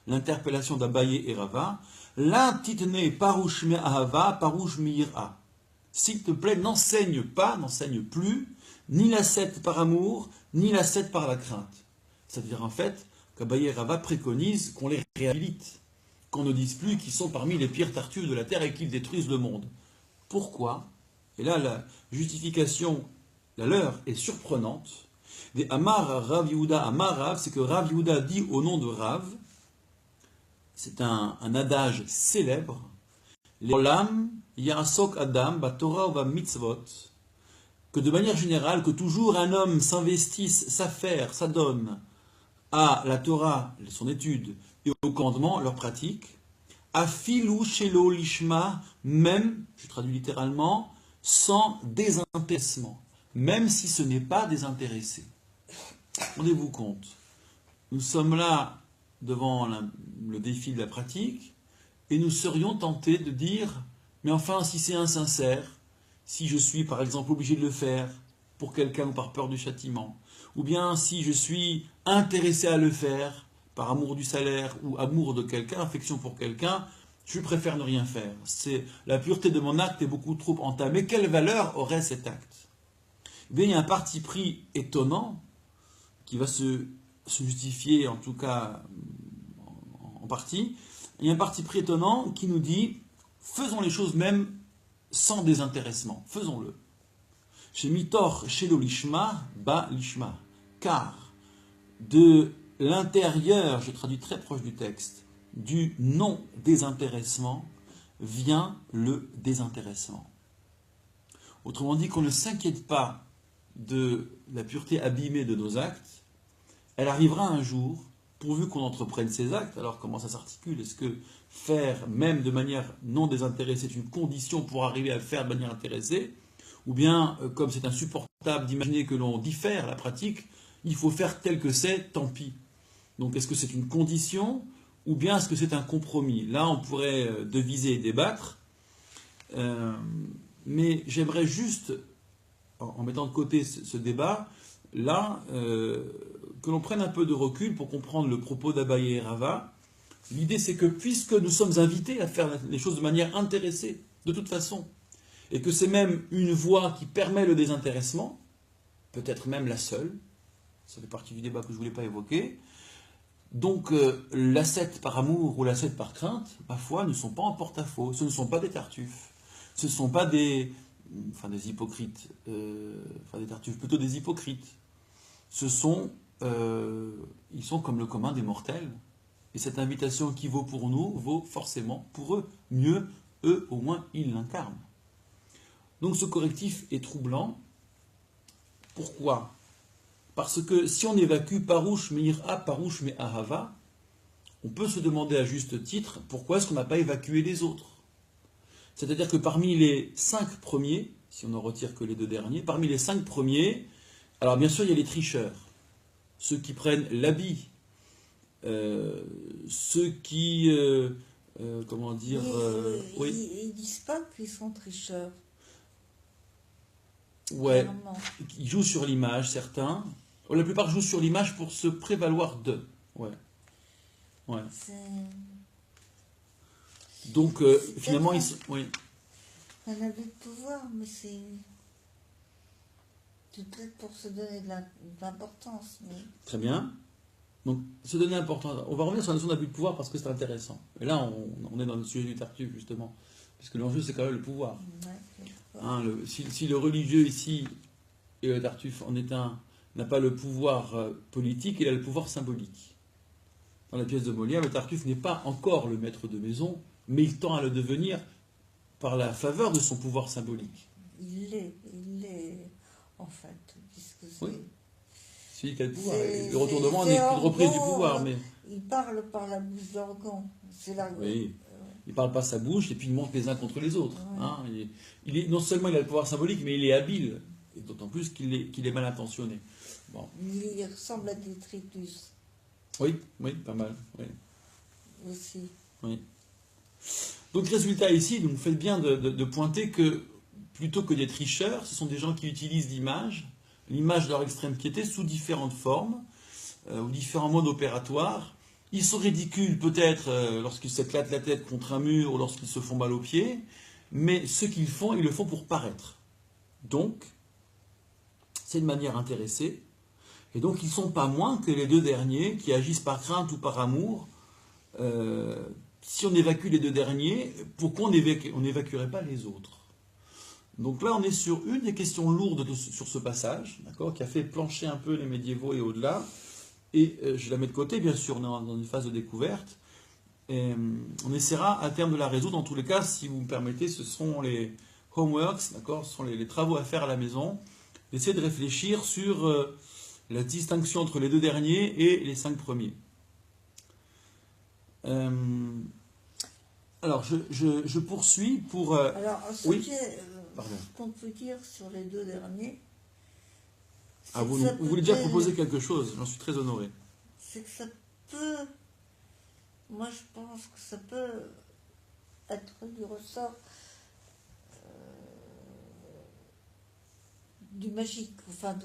l'interpellation d'Abaye et Rava. La titne parouch me ahava, parouch me ira. S'il te plaît, n'enseigne plus, ni l'ascète par amour, ni l'ascète par la crainte. C'est-à-dire en fait qu'Abaye et Rava préconisent qu'on les réhabilite, qu'on ne dise plus qu'ils sont parmi les pires tartues de la terre et qu'ils détruisent le monde. Pourquoi? Et là, la justification, la leur, est surprenante. Des Amar Rav Yehuda Amar Rav, c'est que Rav Yehuda dit au nom de Rav, c'est un adage célèbre, l'olam yasok adam batorah va mitzvot, que de manière générale, que toujours un homme s'investisse, s'affaire, s'adonne à la Torah, son étude, et au commandement, leur pratique, afilu shelo lishma, même, je traduis littéralement, sans désintéressement, même si ce n'est pas désintéressé. Rendez-vous compte, nous sommes là devant le défi de la pratique, et nous serions tentés de dire, mais enfin, si c'est insincère, si je suis par exemple obligé de le faire pour quelqu'un ou par peur du châtiment, ou bien si je suis intéressé à le faire par amour du salaire ou amour de quelqu'un, affection pour quelqu'un, je préfère ne rien faire. La pureté de mon acte est beaucoup trop entamée. Quelle valeur aurait cet acte? Eh bien, il y a un parti pris étonnant qui va se justifier, en tout cas en partie. Il y a un parti pris étonnant qui nous dit faisons les choses même sans désintéressement. Faisons-le. Chez Mitor, chez l'olishma, ba lishma. Car de l'intérieur, je traduis très proche du texte, du non-désintéressement vient le désintéressement. Autrement dit, qu'on ne s'inquiète pas de la pureté abîmée de nos actes, elle arrivera un jour, pourvu qu'on entreprenne ces actes. Alors comment ça s'articule? Est-ce que faire même de manière non désintéressée est une condition pour arriver à le faire de manière intéressée? Ou bien, comme c'est insupportable d'imaginer que l'on diffère la pratique, il faut faire tel que c'est, tant pis. Donc est-ce que c'est une condition ou bien est-ce que c'est un compromis? Là, on pourrait deviser et débattre, mais j'aimerais juste, en mettant de côté ce débat, là, que l'on prenne un peu de recul pour comprendre le propos d'Abaye et Rava. L'idée, c'est que puisque nous sommes invités à faire les choses de manière intéressée, de toute façon, et que c'est même une voie qui permet le désintéressement, peut-être même la seule, ça fait partie du débat que je ne voulais pas évoquer, donc l'ascète par amour ou l'ascète par crainte, ma foi, ne sont pas en porte-à-faux, ce ne sont pas des tartuffes, ce ne sont pas des hypocrites, des tartuffes, plutôt des hypocrites. Ils sont comme le commun des mortels. Et cette invitation qui vaut pour nous, vaut forcément pour eux. Mieux, eux, au moins, ils l'incarnent. Donc ce correctif est troublant. Pourquoi? Parce que si on évacue Parouche Meira, Parouche Me Ahava, on peut se demander à juste titre pourquoi est-ce qu'on n'a pas évacué les autres. C'est-à-dire que parmi les 5 premiers, si on n'en retire que les 2 derniers, parmi les 5 premiers, alors bien sûr il y a les tricheurs, ceux qui prennent l'habit, ceux qui, comment dire, oui. Ils disent pas qu'ils sont tricheurs. Ouais, Clairement. ils jouent sur l'image, certains. La plupart jouent sur l'image pour se prévaloir d'eux. Ouais. Ouais. Donc, finalement, ils sont. Oui. Un abus de pouvoir, mais c'est peut-être pour se donner de l'importance. Mais... Très bien. Donc, se donner l'importance. On va revenir sur la notion d'abus de pouvoir parce que c'est intéressant. Et là, on est dans le sujet du Tartuffe, justement. Puisque l'enjeu, c'est quand même le pouvoir. Ouais, si le religieux ici, et le Tartuffe en est un, n'a pas le pouvoir politique, il a le pouvoir symbolique. Dans la pièce de Molière, le Tartuffe n'est pas encore le maître de maison, mais il tend à le devenir par la faveur de son pouvoir symbolique. Il l'est, en fait, puisque c'est... Oui. C'est lui qui a le pouvoir. Le retournement n'est qu'une reprise du pouvoir. Mais... Il parle par la bouche d'Orgon. C'est l'argot. Oui. Il ne parle pas sa bouche et puis il monte les uns contre les autres. Ouais. Hein. Non seulement il a le pouvoir symbolique, mais il est habile. Et d'autant plus qu'il est mal intentionné. Bon. Il ressemble à Détritus. Oui, pas mal. Oui. Aussi. Oui. Donc, résultat ici, vous faites bien de pointer que plutôt que des tricheurs, ce sont des gens qui utilisent l'image de leur extrême piété sous différentes formes, ou différents modes opératoires. Ils sont ridicules peut-être lorsqu'ils s'éclatent la tête contre un mur ou lorsqu'ils se font mal aux pieds, mais ce qu'ils font, ils le font pour paraître. Donc, c'est une manière intéressée. Et donc, ils ne sont pas moins que les 2 derniers qui agissent par crainte ou par amour. Si on évacue les 2 derniers, pourquoi on n'évacuerait pas les autres? Donc là, on est sur une des questions lourdes sur ce passage, d'accord, qui a fait plancher un peu les médiévaux et au-delà. Et je la mets de côté, bien sûr, on est dans une phase de découverte. Et on essaiera à terme de la résoudre. En tous les cas, si vous me permettez, ce sont les homeworks, d'accord, ce sont les travaux à faire à la maison. D'essayer de réfléchir sur la distinction entre les 2 derniers et les 5 premiers. Alors, je poursuis pour... Alors, oui. Ce qu'on peut dire sur les 2 derniers... vous voulez déjà proposer quelque chose, j'en suis très honoré. C'est que ça peut... Moi, je pense que ça peut être du ressort du magique, enfin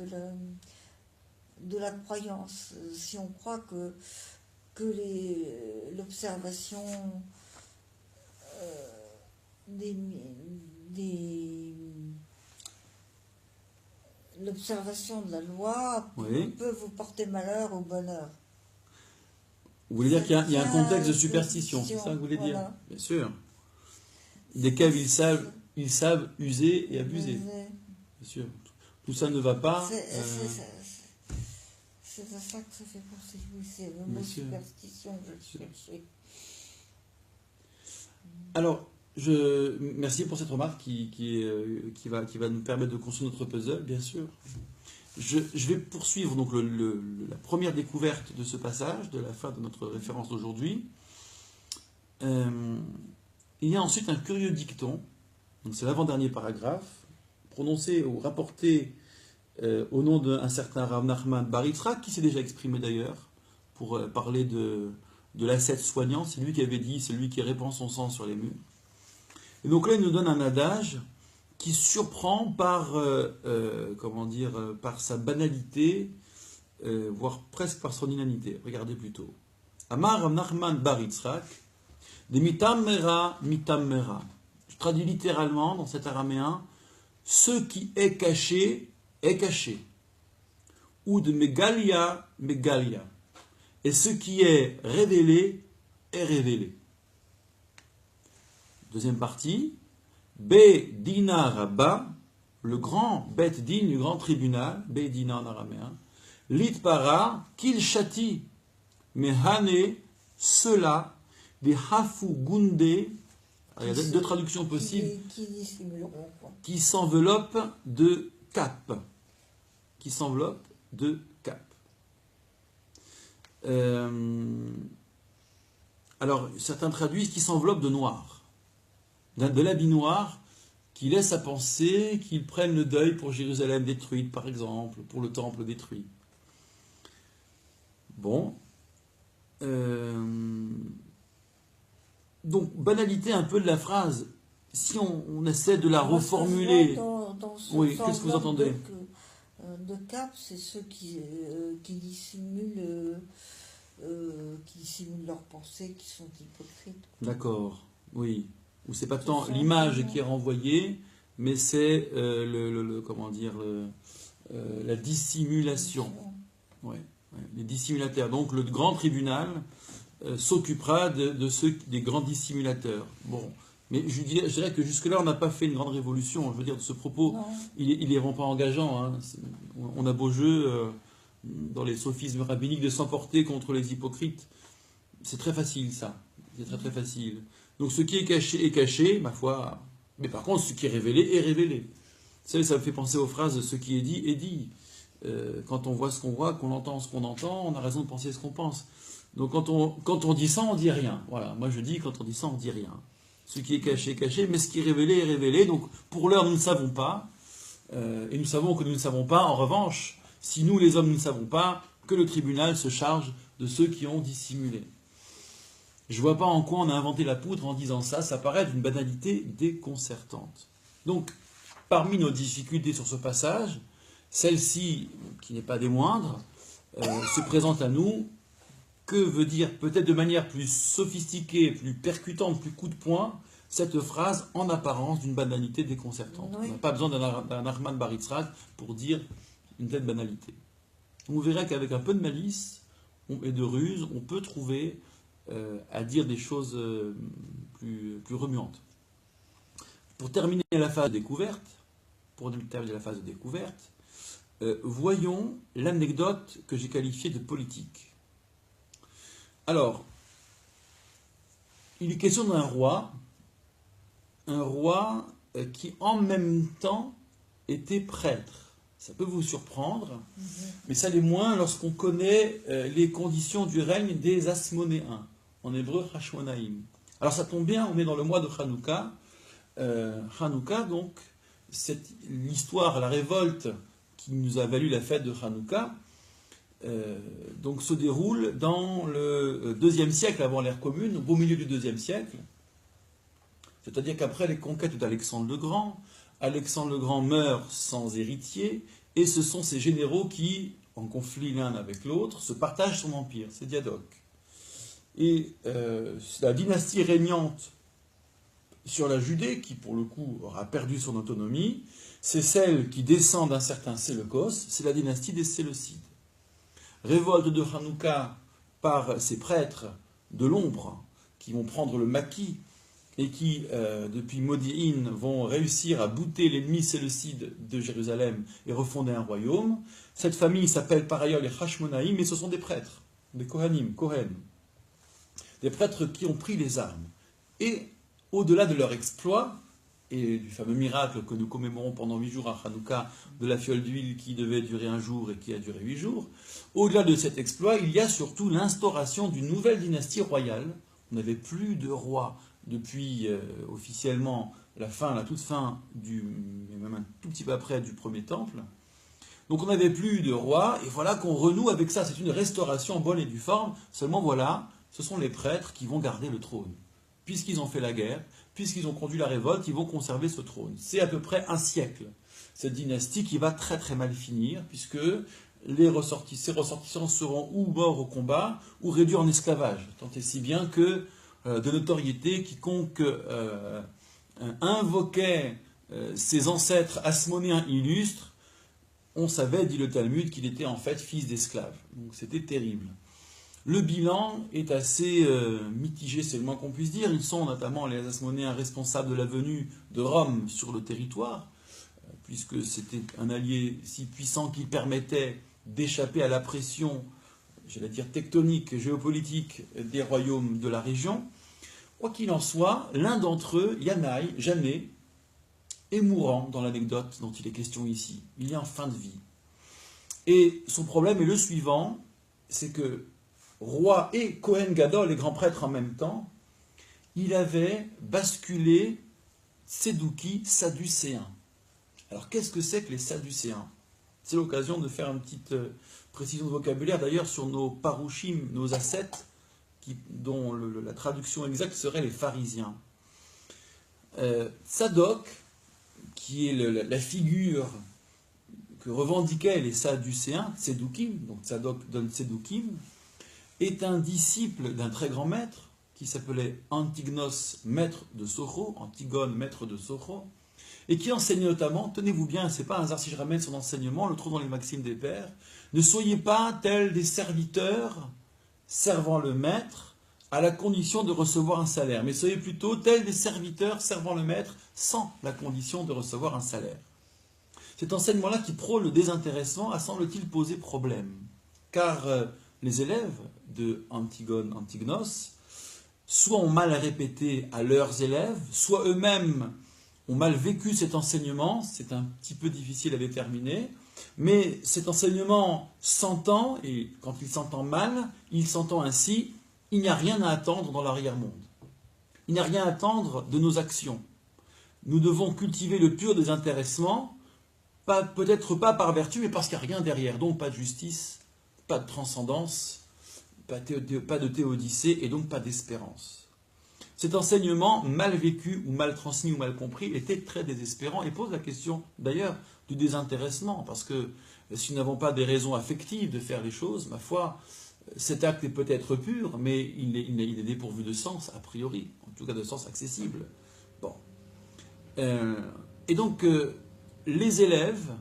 de la croyance. Si on croit que l'observation l'observation de la loi peut vous porter malheur ou bonheur. Vous voulez dire qu'il y a un contexte de superstition, c'est ça que vous voulez dire? Bien sûr. Desquels ils savent user et abuser. Bien sûr. Tout ça ne va pas. C'est à ça que ça fait penser. Oui, c'est le mot superstition que je cherchais. Alors, merci pour cette remarque qui va nous permettre de construire notre puzzle, bien sûr. Je vais poursuivre donc la première découverte de ce passage, de la fin de notre référence d'aujourd'hui. Il y a ensuite un curieux dicton, donc c'est l'avant-dernier paragraphe, prononcé ou rapporté au nom d'un certain Rav Nachman bar Yitzhak, qui s'est déjà exprimé d'ailleurs, pour parler de l'ascète soignant. C'est lui qui avait dit, c'est lui qui répand son sang sur les murs. Et donc là, il nous donne un adage qui surprend par, par sa banalité, voire presque par son inanité. Regardez plutôt. Amar Rav Nachman bar Yitzhak, de mitam mera, mitam mera. Je traduis littéralement dans cet araméen, ce qui est caché, ou de megalia, megalia. Et ce qui est révélé, est révélé. Deuxième partie, Be Dina Rabba, le grand Bet Din, le grand tribunal, Be Dina en araméen, Lit Para, qu'il châtie, mais Hane, cela, des Hafu Gunde, il y a deux traductions possibles, qui s'enveloppent de cap. Qui s'enveloppent de cap. Alors, certains traduisent qui s'enveloppent de noir. De l'habit noir qui laisse à penser qu'ils prennent le deuil pour Jérusalem détruite, par exemple, pour le temple détruit. Bon. Donc, banalité un peu de la phrase. Si on essaie de la reformuler... Oui, qu'est-ce que vous entendez ? De cap, c'est ceux qui dissimulent leurs pensées, qui sont hypocrites. D'accord, oui. Ou c'est pas tant l'image qui est renvoyée, mais c'est la dissimulation. Ouais, les dissimulateurs. Donc le grand tribunal s'occupera de ceux des grands dissimulateurs. Bon. Mais je dirais que jusque-là, on n'a pas fait une grande révolution. Je veux dire, de ce propos, il n'est vraiment pas engageant. Hein. On a beau jeu, dans les sophismes rabbiniques, de s'emporter contre les hypocrites. C'est très facile, ça. C'est très, très facile. Donc, ce qui est caché, ma foi. Mais par contre, ce qui est révélé, est révélé. Vous savez, ça me fait penser aux phrases « ce qui est dit, est dit ». Quand on voit ce qu'on voit, qu'on entend ce qu'on entend, on a raison de penser ce qu'on pense. Donc, quand on dit ça, on dit rien. Voilà. Moi, je dis, quand on dit ça, on dit rien. Ce qui est caché, caché, mais ce qui est révélé est révélé. Donc, pour l'heure, nous ne savons pas. Et nous savons que nous ne savons pas. En revanche, si nous, les hommes, nous ne savons pas, que le tribunal se charge de ceux qui ont dissimulé. Je ne vois pas en quoi on a inventé la poudre en disant ça. Ça paraît d'une banalité déconcertante. Donc, parmi nos difficultés sur ce passage, celle-ci, qui n'est pas des moindres, se présente à nous. Que veut dire, peut-être de manière plus sophistiquée, plus percutante, plus coup de poing, cette phrase en apparence d'une banalité déconcertante. Oui. On n'a pas besoin d'un Nachman bar Yitzhak pour dire une telle banalité. On verra qu'avec un peu de malice et de ruse, on peut trouver à dire des choses plus remuantes. Pour terminer la phase de découverte, voyons l'anecdote que j'ai qualifiée de politique. Alors, il est question d'un roi qui en même temps était prêtre. Ça peut vous surprendre, mais ça l'est moins lorsqu'on connaît les conditions du règne des Asmonéens, en hébreu Hashmonaïm. Alors ça tombe bien, on est dans le mois de Hanouka. Hanouka, donc, c'est l'histoire, la révolte qui nous a valu la fête de Hanouka. Donc se déroule dans le IIe siècle avant l'ère commune, au beau milieu du IIe siècle. C'est-à-dire qu'après les conquêtes d'Alexandre le Grand, Alexandre le Grand meurt sans héritier, et ce sont ses généraux qui, en conflit l'un avec l'autre, se partagent son empire. C'est Diadoc. Et la dynastie régnante sur la Judée, qui pour le coup aura perdu son autonomie, c'est celle qui descend d'un certain Séleucos, c'est la dynastie des Séleucides. Révolte de Hanouka par ces prêtres de l'ombre qui vont prendre le maquis et qui, depuis Modi'in, vont réussir à bouter l'ennemi séleucide de Jérusalem et refonder un royaume. Cette famille s'appelle par ailleurs les Hashmonaïm, mais ce sont des prêtres, des Kohanim, Kohen. Des prêtres qui ont pris les armes. Et au-delà de leur exploit, et du fameux miracle que nous commémorons pendant 8 jours à Hanouka, de la fiole d'huile qui devait durer 1 jour et qui a duré 8 jours, au-delà de cet exploit, il y a surtout l'instauration d'une nouvelle dynastie royale. On n'avait plus de roi depuis officiellement la toute fin, même un tout petit peu après, du premier temple. Donc on n'avait plus de roi, et voilà qu'on renoue avec ça. C'est une restauration en bonne et due forme. Seulement voilà, ce sont les prêtres qui vont garder le trône. Puisqu'ils ont fait la guerre, puisqu'ils ont conduit la révolte, ils vont conserver ce trône. C'est à peu près un siècle, cette dynastie qui va très très mal finir, puisque ces ressortissants seront ou morts au combat, ou réduits en esclavage. Tant et si bien que de notoriété, quiconque invoquait ses ancêtres asmonéens illustres, on savait, dit le Talmud, qu'il était en fait fils d'esclave. Donc c'était terrible. Le bilan est assez mitigé, c'est le moins qu'on puisse dire. Ils sont notamment les Asmonéens responsables de la venue de Rome sur le territoire, puisque c'était un allié si puissant qu'il permettait d'échapper à la pression, j'allais dire tectonique, géopolitique des royaumes de la région. Quoi qu'il en soit, l'un d'entre eux, Janet, est mourant dans l'anecdote dont il est question ici. Il est en fin de vie. Et son problème est le suivant, c'est que roi et Kohen Gadol, les grands prêtres en même temps, il avait basculé Sédouki sadducéen. Alors qu'est-ce que c'est que les sadducéens? C'est l'occasion de faire une petite précision de vocabulaire, d'ailleurs sur nos parouchim, nos ascètes, dont la traduction exacte serait les pharisiens. Sadok, qui est la figure que revendiquaient les sadducéens, Tsedoukim, donc Sadok donne Tsedoukim, est un disciple d'un très grand maître qui s'appelait Antignos, maître de Socho, Antigone, maître de Socho, et qui enseigne notamment, tenez-vous bien, c'est pas un hasard si je ramène son enseignement, on le trouve dans les Maximes des Pères, ne soyez pas tels des serviteurs servant le maître à la condition de recevoir un salaire, mais soyez plutôt tels des serviteurs servant le maître sans la condition de recevoir un salaire. Cet enseignement-là qui prône le désintéressement a semble-t-il posé problème, car les élèves de Antignos, soit ont mal répété à leurs élèves, soit eux-mêmes ont mal vécu cet enseignement, c'est un petit peu difficile à déterminer, mais cet enseignement s'entend, et quand il s'entend mal, il s'entend ainsi, il n'y a rien à attendre dans l'arrière-monde. Il n'y a rien à attendre de nos actions. Nous devons cultiver le pur désintéressement, peut-être pas par vertu, mais parce qu'il n'y a rien derrière, donc pas de justice, pas de transcendance, pas de théodicée, et donc pas d'espérance. Cet enseignement, mal vécu, ou mal transmis, ou mal compris, était très désespérant, et pose la question, d'ailleurs, du désintéressement, parce que si nous n'avons pas des raisons affectives de faire les choses, ma foi, cet acte est peut-être pur, mais il est dépourvu de sens, a priori, en tout cas de sens accessible. Bon. Et donc, les élèves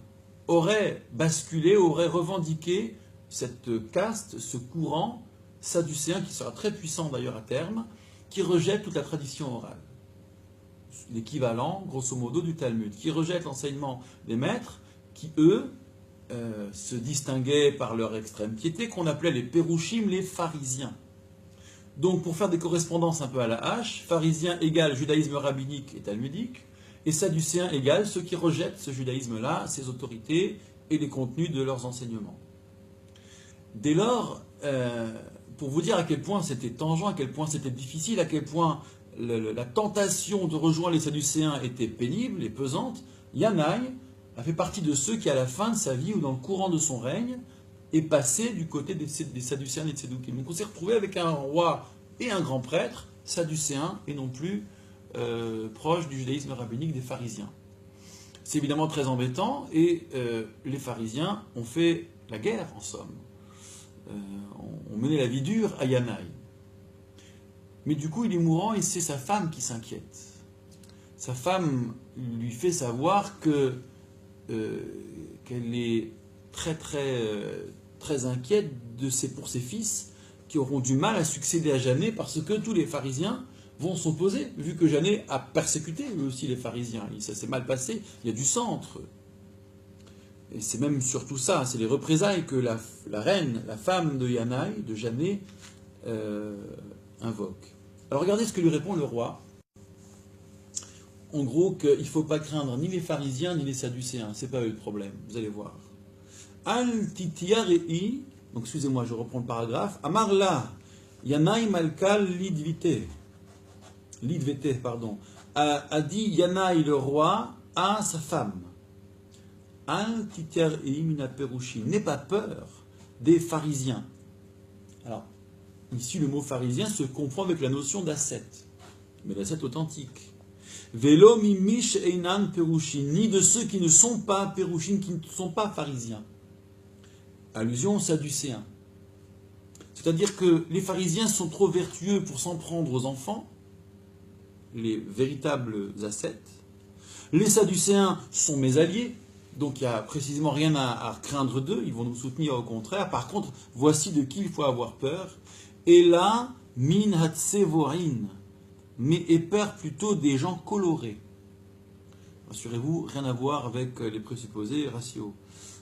auraient basculé, auraient revendiqué cette caste, ce courant sadducéen, qui sera très puissant d'ailleurs à terme, qui rejette toute la tradition orale. L'équivalent, grosso modo, du Talmud, qui rejette l'enseignement des maîtres, qui, eux, se distinguaient par leur extrême piété, qu'on appelait les pérouchim, les pharisiens. Donc, pour faire des correspondances un peu à la hache, pharisien égale judaïsme rabbinique et talmudique, et sadducéens égale ceux qui rejettent ce judaïsme-là, ses autorités et les contenus de leurs enseignements. Dès lors, pour vous dire à quel point c'était tangent, à quel point c'était difficile, à quel point la tentation de rejoindre les sadducéens était pénible et pesante, Yanaï a fait partie de ceux qui, à la fin de sa vie ou dans le courant de son règne, est passé du côté des sadducéens et des tsédoukim. Donc on s'est retrouvé avec un roi et un grand prêtre, sadducéen et non plus proche du judaïsme rabbinique des pharisiens. C'est évidemment très embêtant et les pharisiens ont fait la guerre en somme. Ont mené la vie dure à Yanaï. Mais du coup il est mourant et c'est sa femme qui s'inquiète. Sa femme lui fait savoir qu'elle est très inquiète pour ses fils qui auront du mal à succéder à Janet parce que tous les pharisiens vont s'opposer, vu que Janet a persécuté eux aussi les pharisiens. Ça s'est mal passé, il y a du sang entre eux. Et c'est même surtout ça, c'est les représailles que la reine, la femme de Yanaï, de Janet, invoque. Alors regardez ce que lui répond le roi. en gros qu'il ne faut pas craindre ni les pharisiens ni les sadducéens. C'est pas eux le problème, vous allez voir. Al titiarei, donc excusez-moi, je reprends le paragraphe. Amar la, Yanaï Malkal Lidvete, pardon, a dit Yanaï le roi à sa femme. Al titiarei mina perushi, n'aie pas peur des pharisiens. Alors, ici le mot pharisien se confond avec la notion d'ascète, mais l'ascète authentique. Velo mimish einan perushi, ni de ceux qui ne sont pas perushim, qui ne sont pas pharisiens. Allusion aux sadducéens. C'est-à-dire que les pharisiens sont trop vertueux pour s'en prendre aux enfants, les véritables ascètes. Les sadducéens sont mes alliés, donc il n'y a précisément rien à craindre d'eux, ils vont nous soutenir au contraire. Par contre, voici de qui il faut avoir peur. Et là, min hatsevorin, mais aie peur plutôt des gens colorés. Rassurez-vous, rien à voir avec les présupposés raciaux.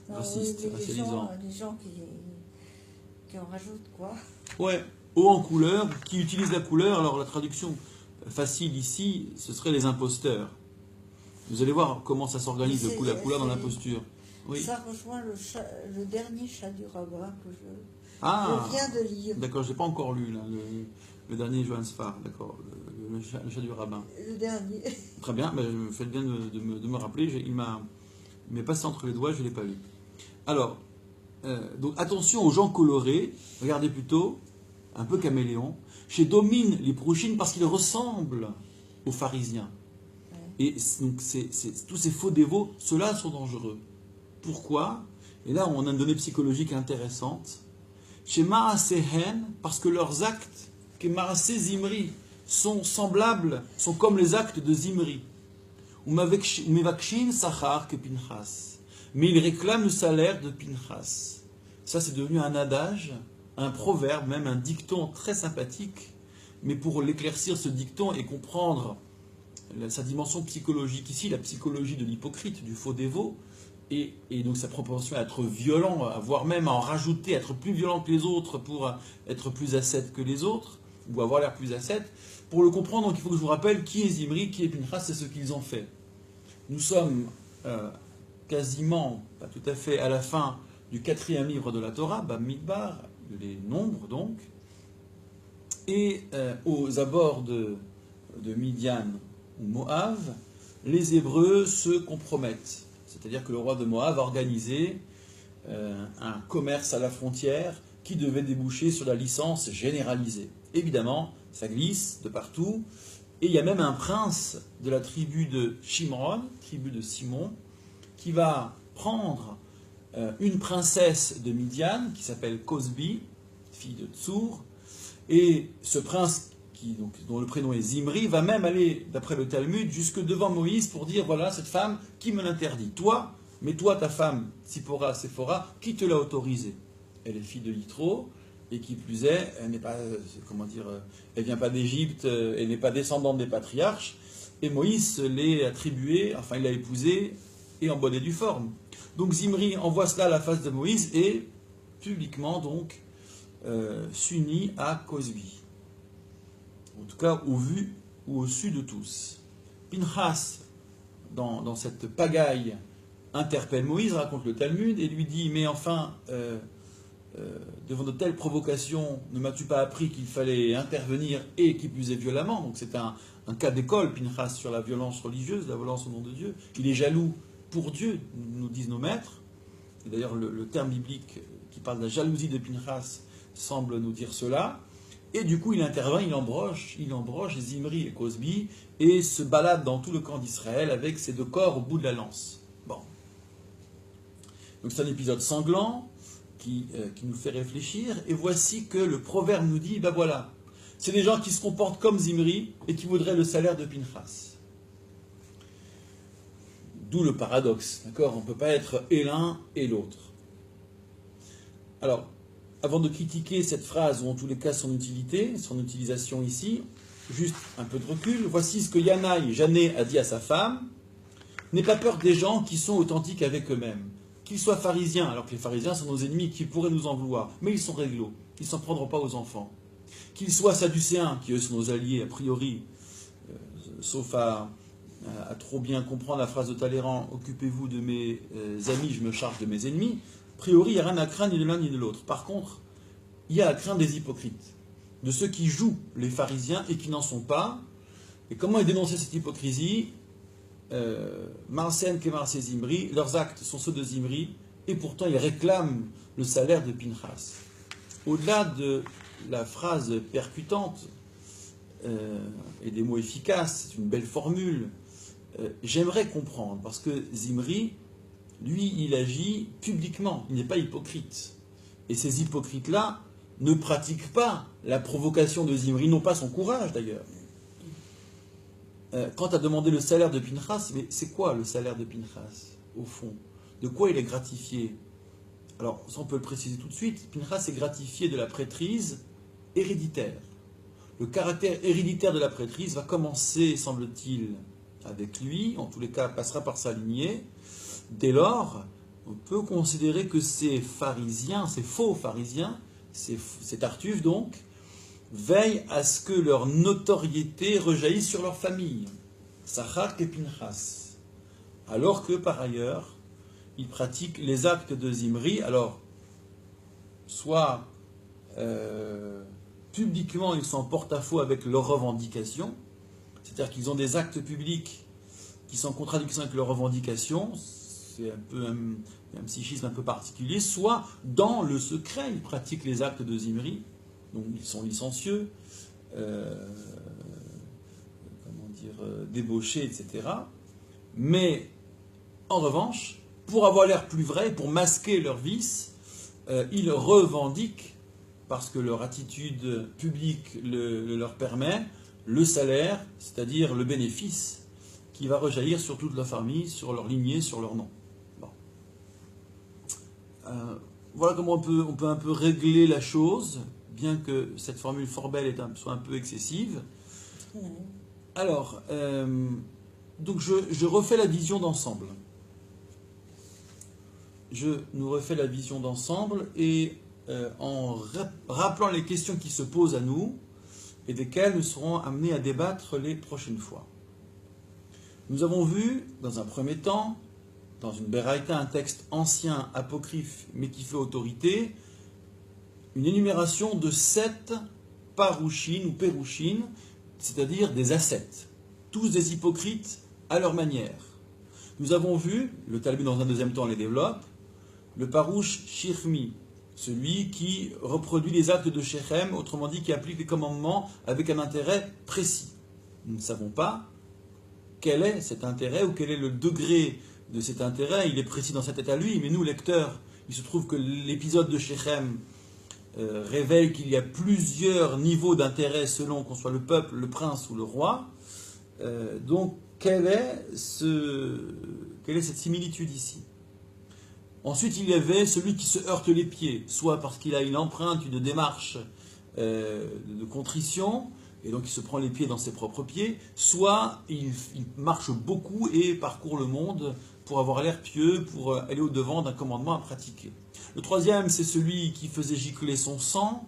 Racistes, racialisants. Les gens qui en rajoutent, quoi. Ouais, haut en couleur, qui utilisent la couleur. Alors la traduction facile ici, ce serait les imposteurs. Vous allez voir comment ça s'organise la couleur dans l'imposture. Oui. Ça rejoint le dernier chat du rabbin que je viens de lire. D'accord, je n'ai pas encore lu là, le dernier Johannes Farr, d'accord, le chat du rabbin. Le dernier. Très bien, ben, faites bien de me rappeler, il m'est passé entre les doigts, je ne l'ai pas lu. Alors, donc attention aux gens colorés, regardez plutôt, un peu caméléon, chez domine les prouchines parce qu'ils ressemblent aux pharisiens. Ouais. Et donc tous ces faux dévots, ceux-là sont dangereux. Pourquoi? Et là, on a une donnée psychologique intéressante. Chez Maasehen, parce que leurs actes, que Maaseh Zimri, sont semblables, sont comme les actes de Zimri. Umevakshin Sachar que Pinchas. Mais ils réclament le salaire de Pinchas. Ça, c'est devenu un adage, un proverbe, même un dicton très sympathique. Mais pour l'éclaircir, ce dicton, et comprendre sa dimension psychologique ici, la psychologie de l'hypocrite, du faux dévot, et donc sa propension à être violent, voire même à en rajouter, à être plus violent que les autres pour être plus ascète que les autres, ou avoir l'air plus ascète. Pour le comprendre, donc, il faut que je vous rappelle qui est Zimri, qui est Pinchas, c'est ce qu'ils ont fait. Nous sommes quasiment, pas tout à fait, à la fin du 4e livre de la Torah, Bamidbar, les nombres donc, et aux abords de Midian ou Moab, les Hébreux se compromettent. C'est-à-dire que le roi de Moab a organisé un commerce à la frontière qui devait déboucher sur la licence généralisée. Évidemment, ça glisse de partout. Et il y a même un prince de la tribu de Shimron, tribu de Simon, qui va prendre une princesse de Midian qui s'appelle Cosbi, fille de Tsour. Et ce prince, dont le prénom est Zimri, va même aller, d'après le Talmud, jusque devant Moïse pour dire, voilà, cette femme, qui me l'interdit? Toi, mais toi, ta femme, Séphora, qui te l'a autorisé? Elle est fille de Yitro, et qui plus est, elle n'est pas, elle vient pas d'Égypte, elle n'est pas descendante des patriarches, et Moïse l'est attribué, enfin il l'a épousée, et en bonne et due forme. Donc Zimri envoie cela à la face de Moïse, et publiquement donc s'unit à Cosbi. En tout cas, au vu ou au su de tous. Pinchas, dans cette pagaille, interpelle Moïse, raconte le Talmud, et lui dit, mais enfin, devant de telles provocations, ne m'as-tu pas appris qu'il fallait intervenir et qui plus est violemment? Donc c'est un cas d'école, Pinchas, sur la violence religieuse, la violence au nom de Dieu. Il est jaloux pour Dieu, nous disent nos maîtres. Et d'ailleurs, le terme biblique qui parle de la jalousie de Pinchas semble nous dire cela. Et du coup, il intervient, il embroche Zimri et Cosbi et se balade dans tout le camp d'Israël avec ses deux corps au bout de la lance. Bon. Donc c'est un épisode sanglant qui nous fait réfléchir. Et voici que le proverbe nous dit, ben voilà, c'est des gens qui se comportent comme Zimri et qui voudraient le salaire de Pinchas. D'où le paradoxe, d'accord? On ne peut pas être et l'un et l'autre. Alors, avant de critiquer cette phrase, ou en tous les cas son utilité, son utilisation ici, juste un peu de recul, voici ce que Jané a dit à sa femme. N'aie pas peur des gens qui sont authentiques avec eux-mêmes. Qu'ils soient pharisiens, alors que les pharisiens sont nos ennemis, qui pourraient nous en vouloir, mais ils sont réglo, ils ne s'en prendront pas aux enfants. Qu'ils soient sadducéens, qui eux sont nos alliés, a priori, sauf à à trop bien comprendre la phrase de Talleyrand, occupez-vous de mes amis, je me charge de mes ennemis, a priori, il n'y a rien à craindre ni de l'un ni de l'autre. Par contre, il y a à craindre des hypocrites, de ceux qui jouent les pharisiens et qui n'en sont pas. Et comment est dénoncée cette hypocrisie? Marcène que Marcé Zimri, leurs actes sont ceux de Zimri, et pourtant ils réclament le salaire de Pinchas. Au-delà de la phrase percutante et des mots efficaces, c'est une belle formule, j'aimerais comprendre, parce que Zimri, lui, il agit publiquement, il n'est pas hypocrite. Et ces hypocrites-là ne pratiquent pas la provocation de Zimri, n'ont pas son courage d'ailleurs. Quant à demander le salaire de Pinchas, mais c'est quoi le salaire de Pinchas, au fond? De quoi il est gratifié? Alors, ça on peut le préciser tout de suite, Pinchas est gratifié de la prêtrise héréditaire. Le caractère héréditaire de la prêtrise va commencer, semble-t-il, avec lui, en tous les cas passera par sa lignée. Dès lors, on peut considérer que ces pharisiens, ces faux pharisiens, ces tartuffes donc, veillent à ce que leur notoriété rejaillisse sur leur famille, Sachar et Pinchas, alors que par ailleurs, ils pratiquent les actes de Zimri, alors soit publiquement ils sont en porte-à-faux avec leurs revendications, c'est-à-dire qu'ils ont des actes publics qui sont en contradiction avec leurs revendications, c'est un peu un psychisme un peu particulier, soit dans le secret ils pratiquent les actes de Zimri, donc ils sont licencieux, débauchés, etc. Mais en revanche, pour avoir l'air plus vrai, pour masquer leurs vices, ils revendiquent, parce que leur attitude publique leur permet, le salaire, c'est-à-dire le bénéfice, qui va rejaillir sur toute leur famille, sur leur lignée, sur leur nom. Bon. Voilà comment on peut un peu régler la chose, bien que cette formule fort belle soit un peu excessive. Alors, donc je refais la vision d'ensemble. Je nous refais la vision d'ensemble et en rappelant les questions qui se posent à nous et desquelles nous serons amenés à débattre les prochaines fois. Nous avons vu, dans un premier temps, dans une Beraïta, un texte ancien, apocryphe, mais qui fait autorité, une énumération de 7 parouchines ou pérouchines, c'est-à-dire des ascètes, tous des hypocrites à leur manière. Nous avons vu, le Talmud dans un deuxième temps les développe, le parouche Shirmi, celui qui reproduit les actes de Shechem, autrement dit qui applique les commandements avec un intérêt précis. Nous ne savons pas quel est cet intérêt ou quel est le degré de cet intérêt. Il est précis dans sa tête à lui, mais nous, lecteurs, il se trouve que l'épisode de Shechem révèle qu'il y a plusieurs niveaux d'intérêt selon qu'on soit le peuple, le prince ou le roi. Donc, quelle est cette similitude ici? Ensuite, il y avait celui qui se heurte les pieds, soit parce qu'il a une empreinte, une démarche de contrition, et donc il se prend les pieds dans ses propres pieds, soit il marche beaucoup et parcourt le monde pour avoir l'air pieux, pour aller au-devant d'un commandement à pratiquer. Le troisième, c'est celui qui faisait gicler son sang,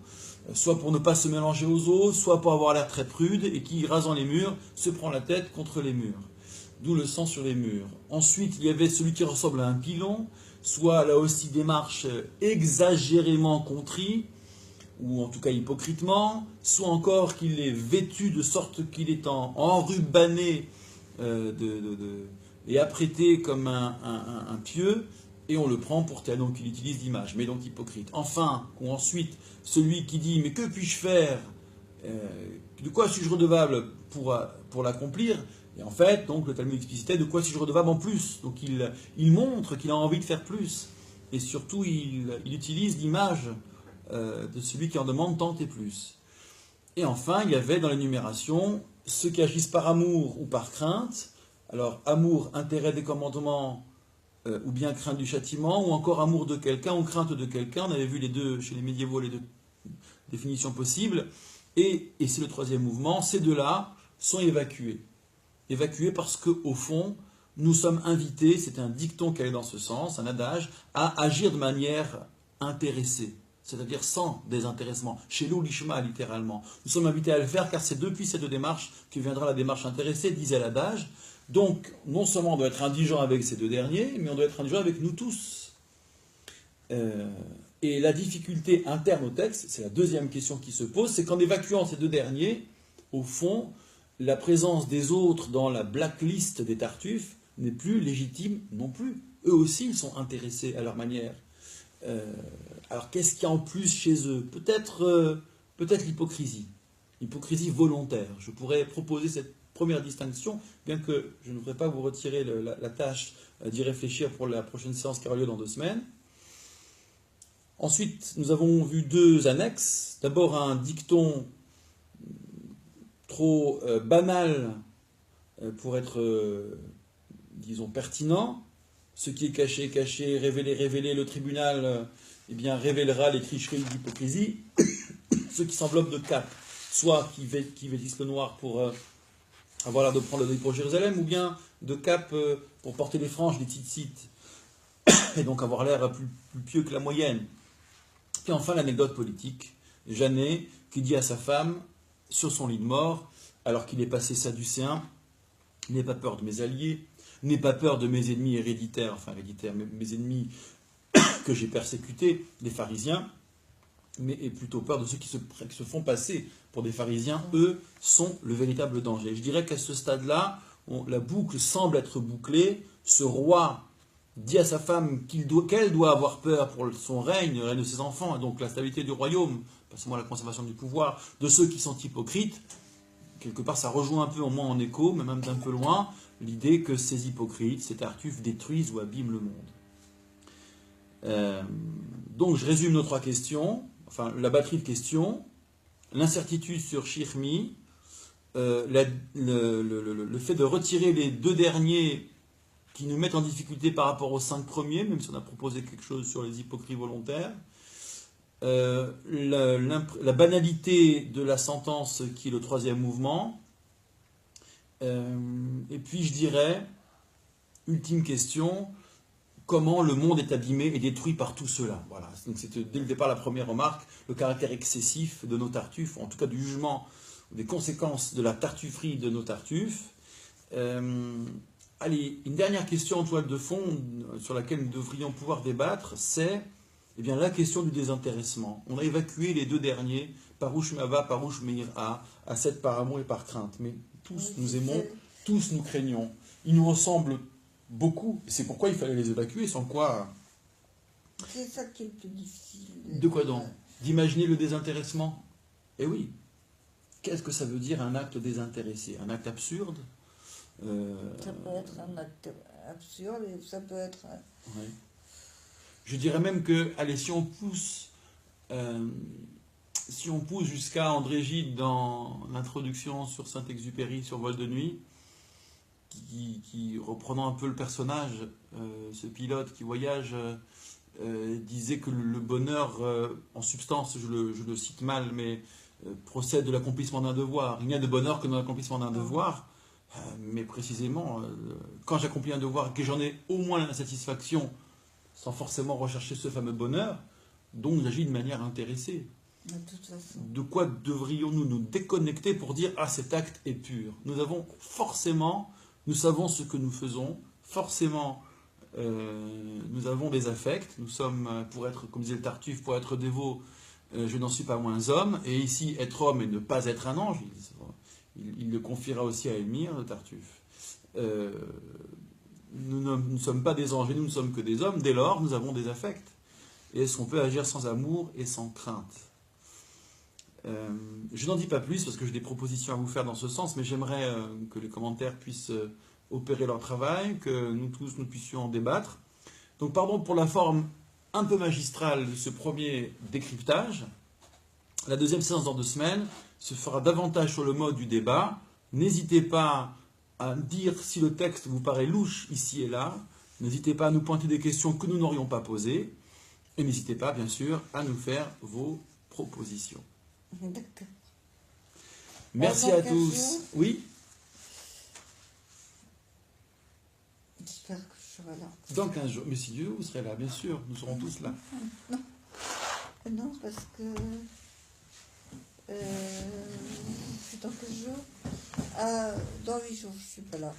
soit pour ne pas se mélanger aux eaux, soit pour avoir l'air très prude, et qui, rasant les murs, se prend la tête contre les murs. D'où le sang sur les murs. Ensuite, il y avait celui qui ressemble à un pilon, soit là aussi démarche exagérément contrit, ou en tout cas hypocritement, soit encore qu'il est vêtu de sorte qu'il est enrubanné et apprêté comme un pieu, et on le prend pour tel, donc il utilise l'image, mais donc hypocrite. Enfin, ou ensuite, celui qui dit, mais que puis-je faire, de quoi suis-je redevable pour l'accomplir? Et en fait, donc le Talmud explicitait de quoi suis-je redevable en plus. Donc il montre qu'il a envie de faire plus. Et surtout, il utilise l'image de celui qui en demande tant et plus. Et enfin, il y avait dans l'énumération ceux qui agissent par amour ou par crainte. Alors, amour, intérêt des commandements, ou bien crainte du châtiment, ou encore amour de quelqu'un ou crainte de quelqu'un. On avait vu les deux, chez les médiévaux, les deux définitions possibles. Et c'est le troisième mouvement. Ces deux-là sont évacués. Évacués parce qu'au fond, nous sommes invités, c'est un dicton qui allait dans ce sens, un adage, à agir de manière intéressée, c'est-à-dire sans désintéressement, chez nous l'ishma littéralement. Nous sommes invités à le faire car c'est depuis cette démarche que viendra la démarche intéressée, disait l'adage. Donc, non seulement on doit être indigent avec ces deux derniers, mais on doit être indigent avec nous tous. Et la difficulté interne au texte, c'est la deuxième question qui se pose, c'est qu'en évacuant ces deux derniers, au fond, la présence des autres dans la blacklist des Tartuffes n'est plus légitime non plus. Eux aussi, ils sont intéressés à leur manière. Alors, qu'est-ce qu'il y a en plus chez eux? Peut-être l'hypocrisie. L'hypocrisie volontaire. Je pourrais proposer cette première distinction, bien que je ne voudrais pas vous retirer la tâche d'y réfléchir pour la prochaine séance qui aura lieu dans 2 semaines. Ensuite, nous avons vu 2 annexes. D'abord, un dicton trop banal pour être, disons, pertinent. Ce qui est caché est caché, révélé, révélé. Le tribunal eh bien, révélera les tricheries et l'hypocrisie. Ceux qui s'enveloppent de capes, soit qui vêtissent le noir pour avoir l'air de prendre le deuil pour Jérusalem, ou bien de capes pour porter les franges, les tzitzit, et donc avoir l'air plus pieux que la moyenne. Puis enfin l'anecdote politique, Jeannet qui dit à sa femme, sur son lit de mort, alors qu'il est passé sadducéen, « N'aie pas peur de mes alliés, n'aie pas peur de mes ennemis héréditaires, mes ennemis que j'ai persécutés, les pharisiens, mais aie plutôt peur de ceux qui se font passer pour des pharisiens, eux sont le véritable danger. » Je dirais qu'à ce stade-là, la boucle semble être bouclée, ce roi dit à sa femme qu'elle doit avoir peur pour son règne, le règne de ses enfants, et donc la stabilité du royaume, pas seulement la conservation du pouvoir, de ceux qui sont hypocrites. Quelque part, ça rejoint un peu, au moins en écho, mais même d'un peu loin, l'idée que ces hypocrites, ces Tartuffes, détruisent ou abîment le monde. Donc, je résume nos 3 questions, enfin, la batterie de questions, l'incertitude sur Shirmi, le fait de retirer les 2 derniers qui nous mettent en difficulté par rapport aux 5 premiers, même si on a proposé quelque chose sur les hypocrites volontaires. La banalité de la sentence qui est le 3e mouvement. Et puis je dirais, ultime question, comment le monde est abîmé et détruit par tout cela. Voilà. Donc c'est dès le départ la première remarque, le caractère excessif de nos Tartuffes, en tout cas du jugement, des conséquences de la tartufferie de nos Tartuffes. Allez, une dernière question en toile de fond sur laquelle nous devrions pouvoir débattre, c'est la question du désintéressement. On a évacué les 2 derniers, Parouche Mava, Parouche Meira, Asset par amour et par crainte. Mais tous nous aimons, tous nous craignons. Ils nous ressemblent beaucoup. C'est pourquoi il fallait les évacuer, sans quoi... C'est ça qui est le plus difficile. De quoi donc? D'imaginer le désintéressement? Eh oui. Qu'est-ce que ça veut dire un acte désintéressé? Un acte absurde? Ça peut être un acte absurde et ça peut être... Oui. Je dirais même que, allez, si on pousse jusqu'à André Gide dans l'introduction sur Saint-Exupéry, sur Vol de nuit, qui reprenant un peu le personnage, ce pilote qui voyage, disait que le bonheur, en substance, je le cite mal, mais procède de l'accomplissement d'un devoir. Il n'y a de bonheur que dans l'accomplissement d'un devoir. Mais précisément, quand j'accomplis un devoir et que j'en ai au moins la satisfaction, sans forcément rechercher ce fameux bonheur, donc j'agis de manière intéressée. De toute façon. De quoi devrions-nous nous déconnecter pour dire « Ah, cet acte est pur ». Nous savons ce que nous faisons, forcément nous avons des affects, nous sommes, pour être, comme disait le Tartuffe, pour être dévot, je n'en suis pas moins homme, et ici, être homme et ne pas être un ange, il le confiera aussi à Elmire, le Tartuffe. Nous ne sommes pas des anges et nous ne sommes que des hommes, dès lors nous avons des affects. Et est-ce qu'on peut agir sans amour et sans crainte? Je n'en dis pas plus parce que j'ai des propositions à vous faire dans ce sens, mais j'aimerais que les commentaires puissent opérer leur travail, que nous tous nous puissions en débattre. Donc pardon pour la forme un peu magistrale de ce premier décryptage. La deuxième séance dans 2 semaines se fera davantage sur le mode du débat. N'hésitez pas à dire si le texte vous paraît louche ici et là. N'hésitez pas à nous pointer des questions que nous n'aurions pas posées. Et n'hésitez pas, bien sûr, à nous faire vos propositions. D'accord. Merci à tous. Oui? J'espère que je serai là. Dans 15 jours. Mais si Dieu, vous serez là, bien sûr. Nous serons tous là. Non, non parce que... c'est dans 15 jours. Dans 8 jours, je ne suis pas là.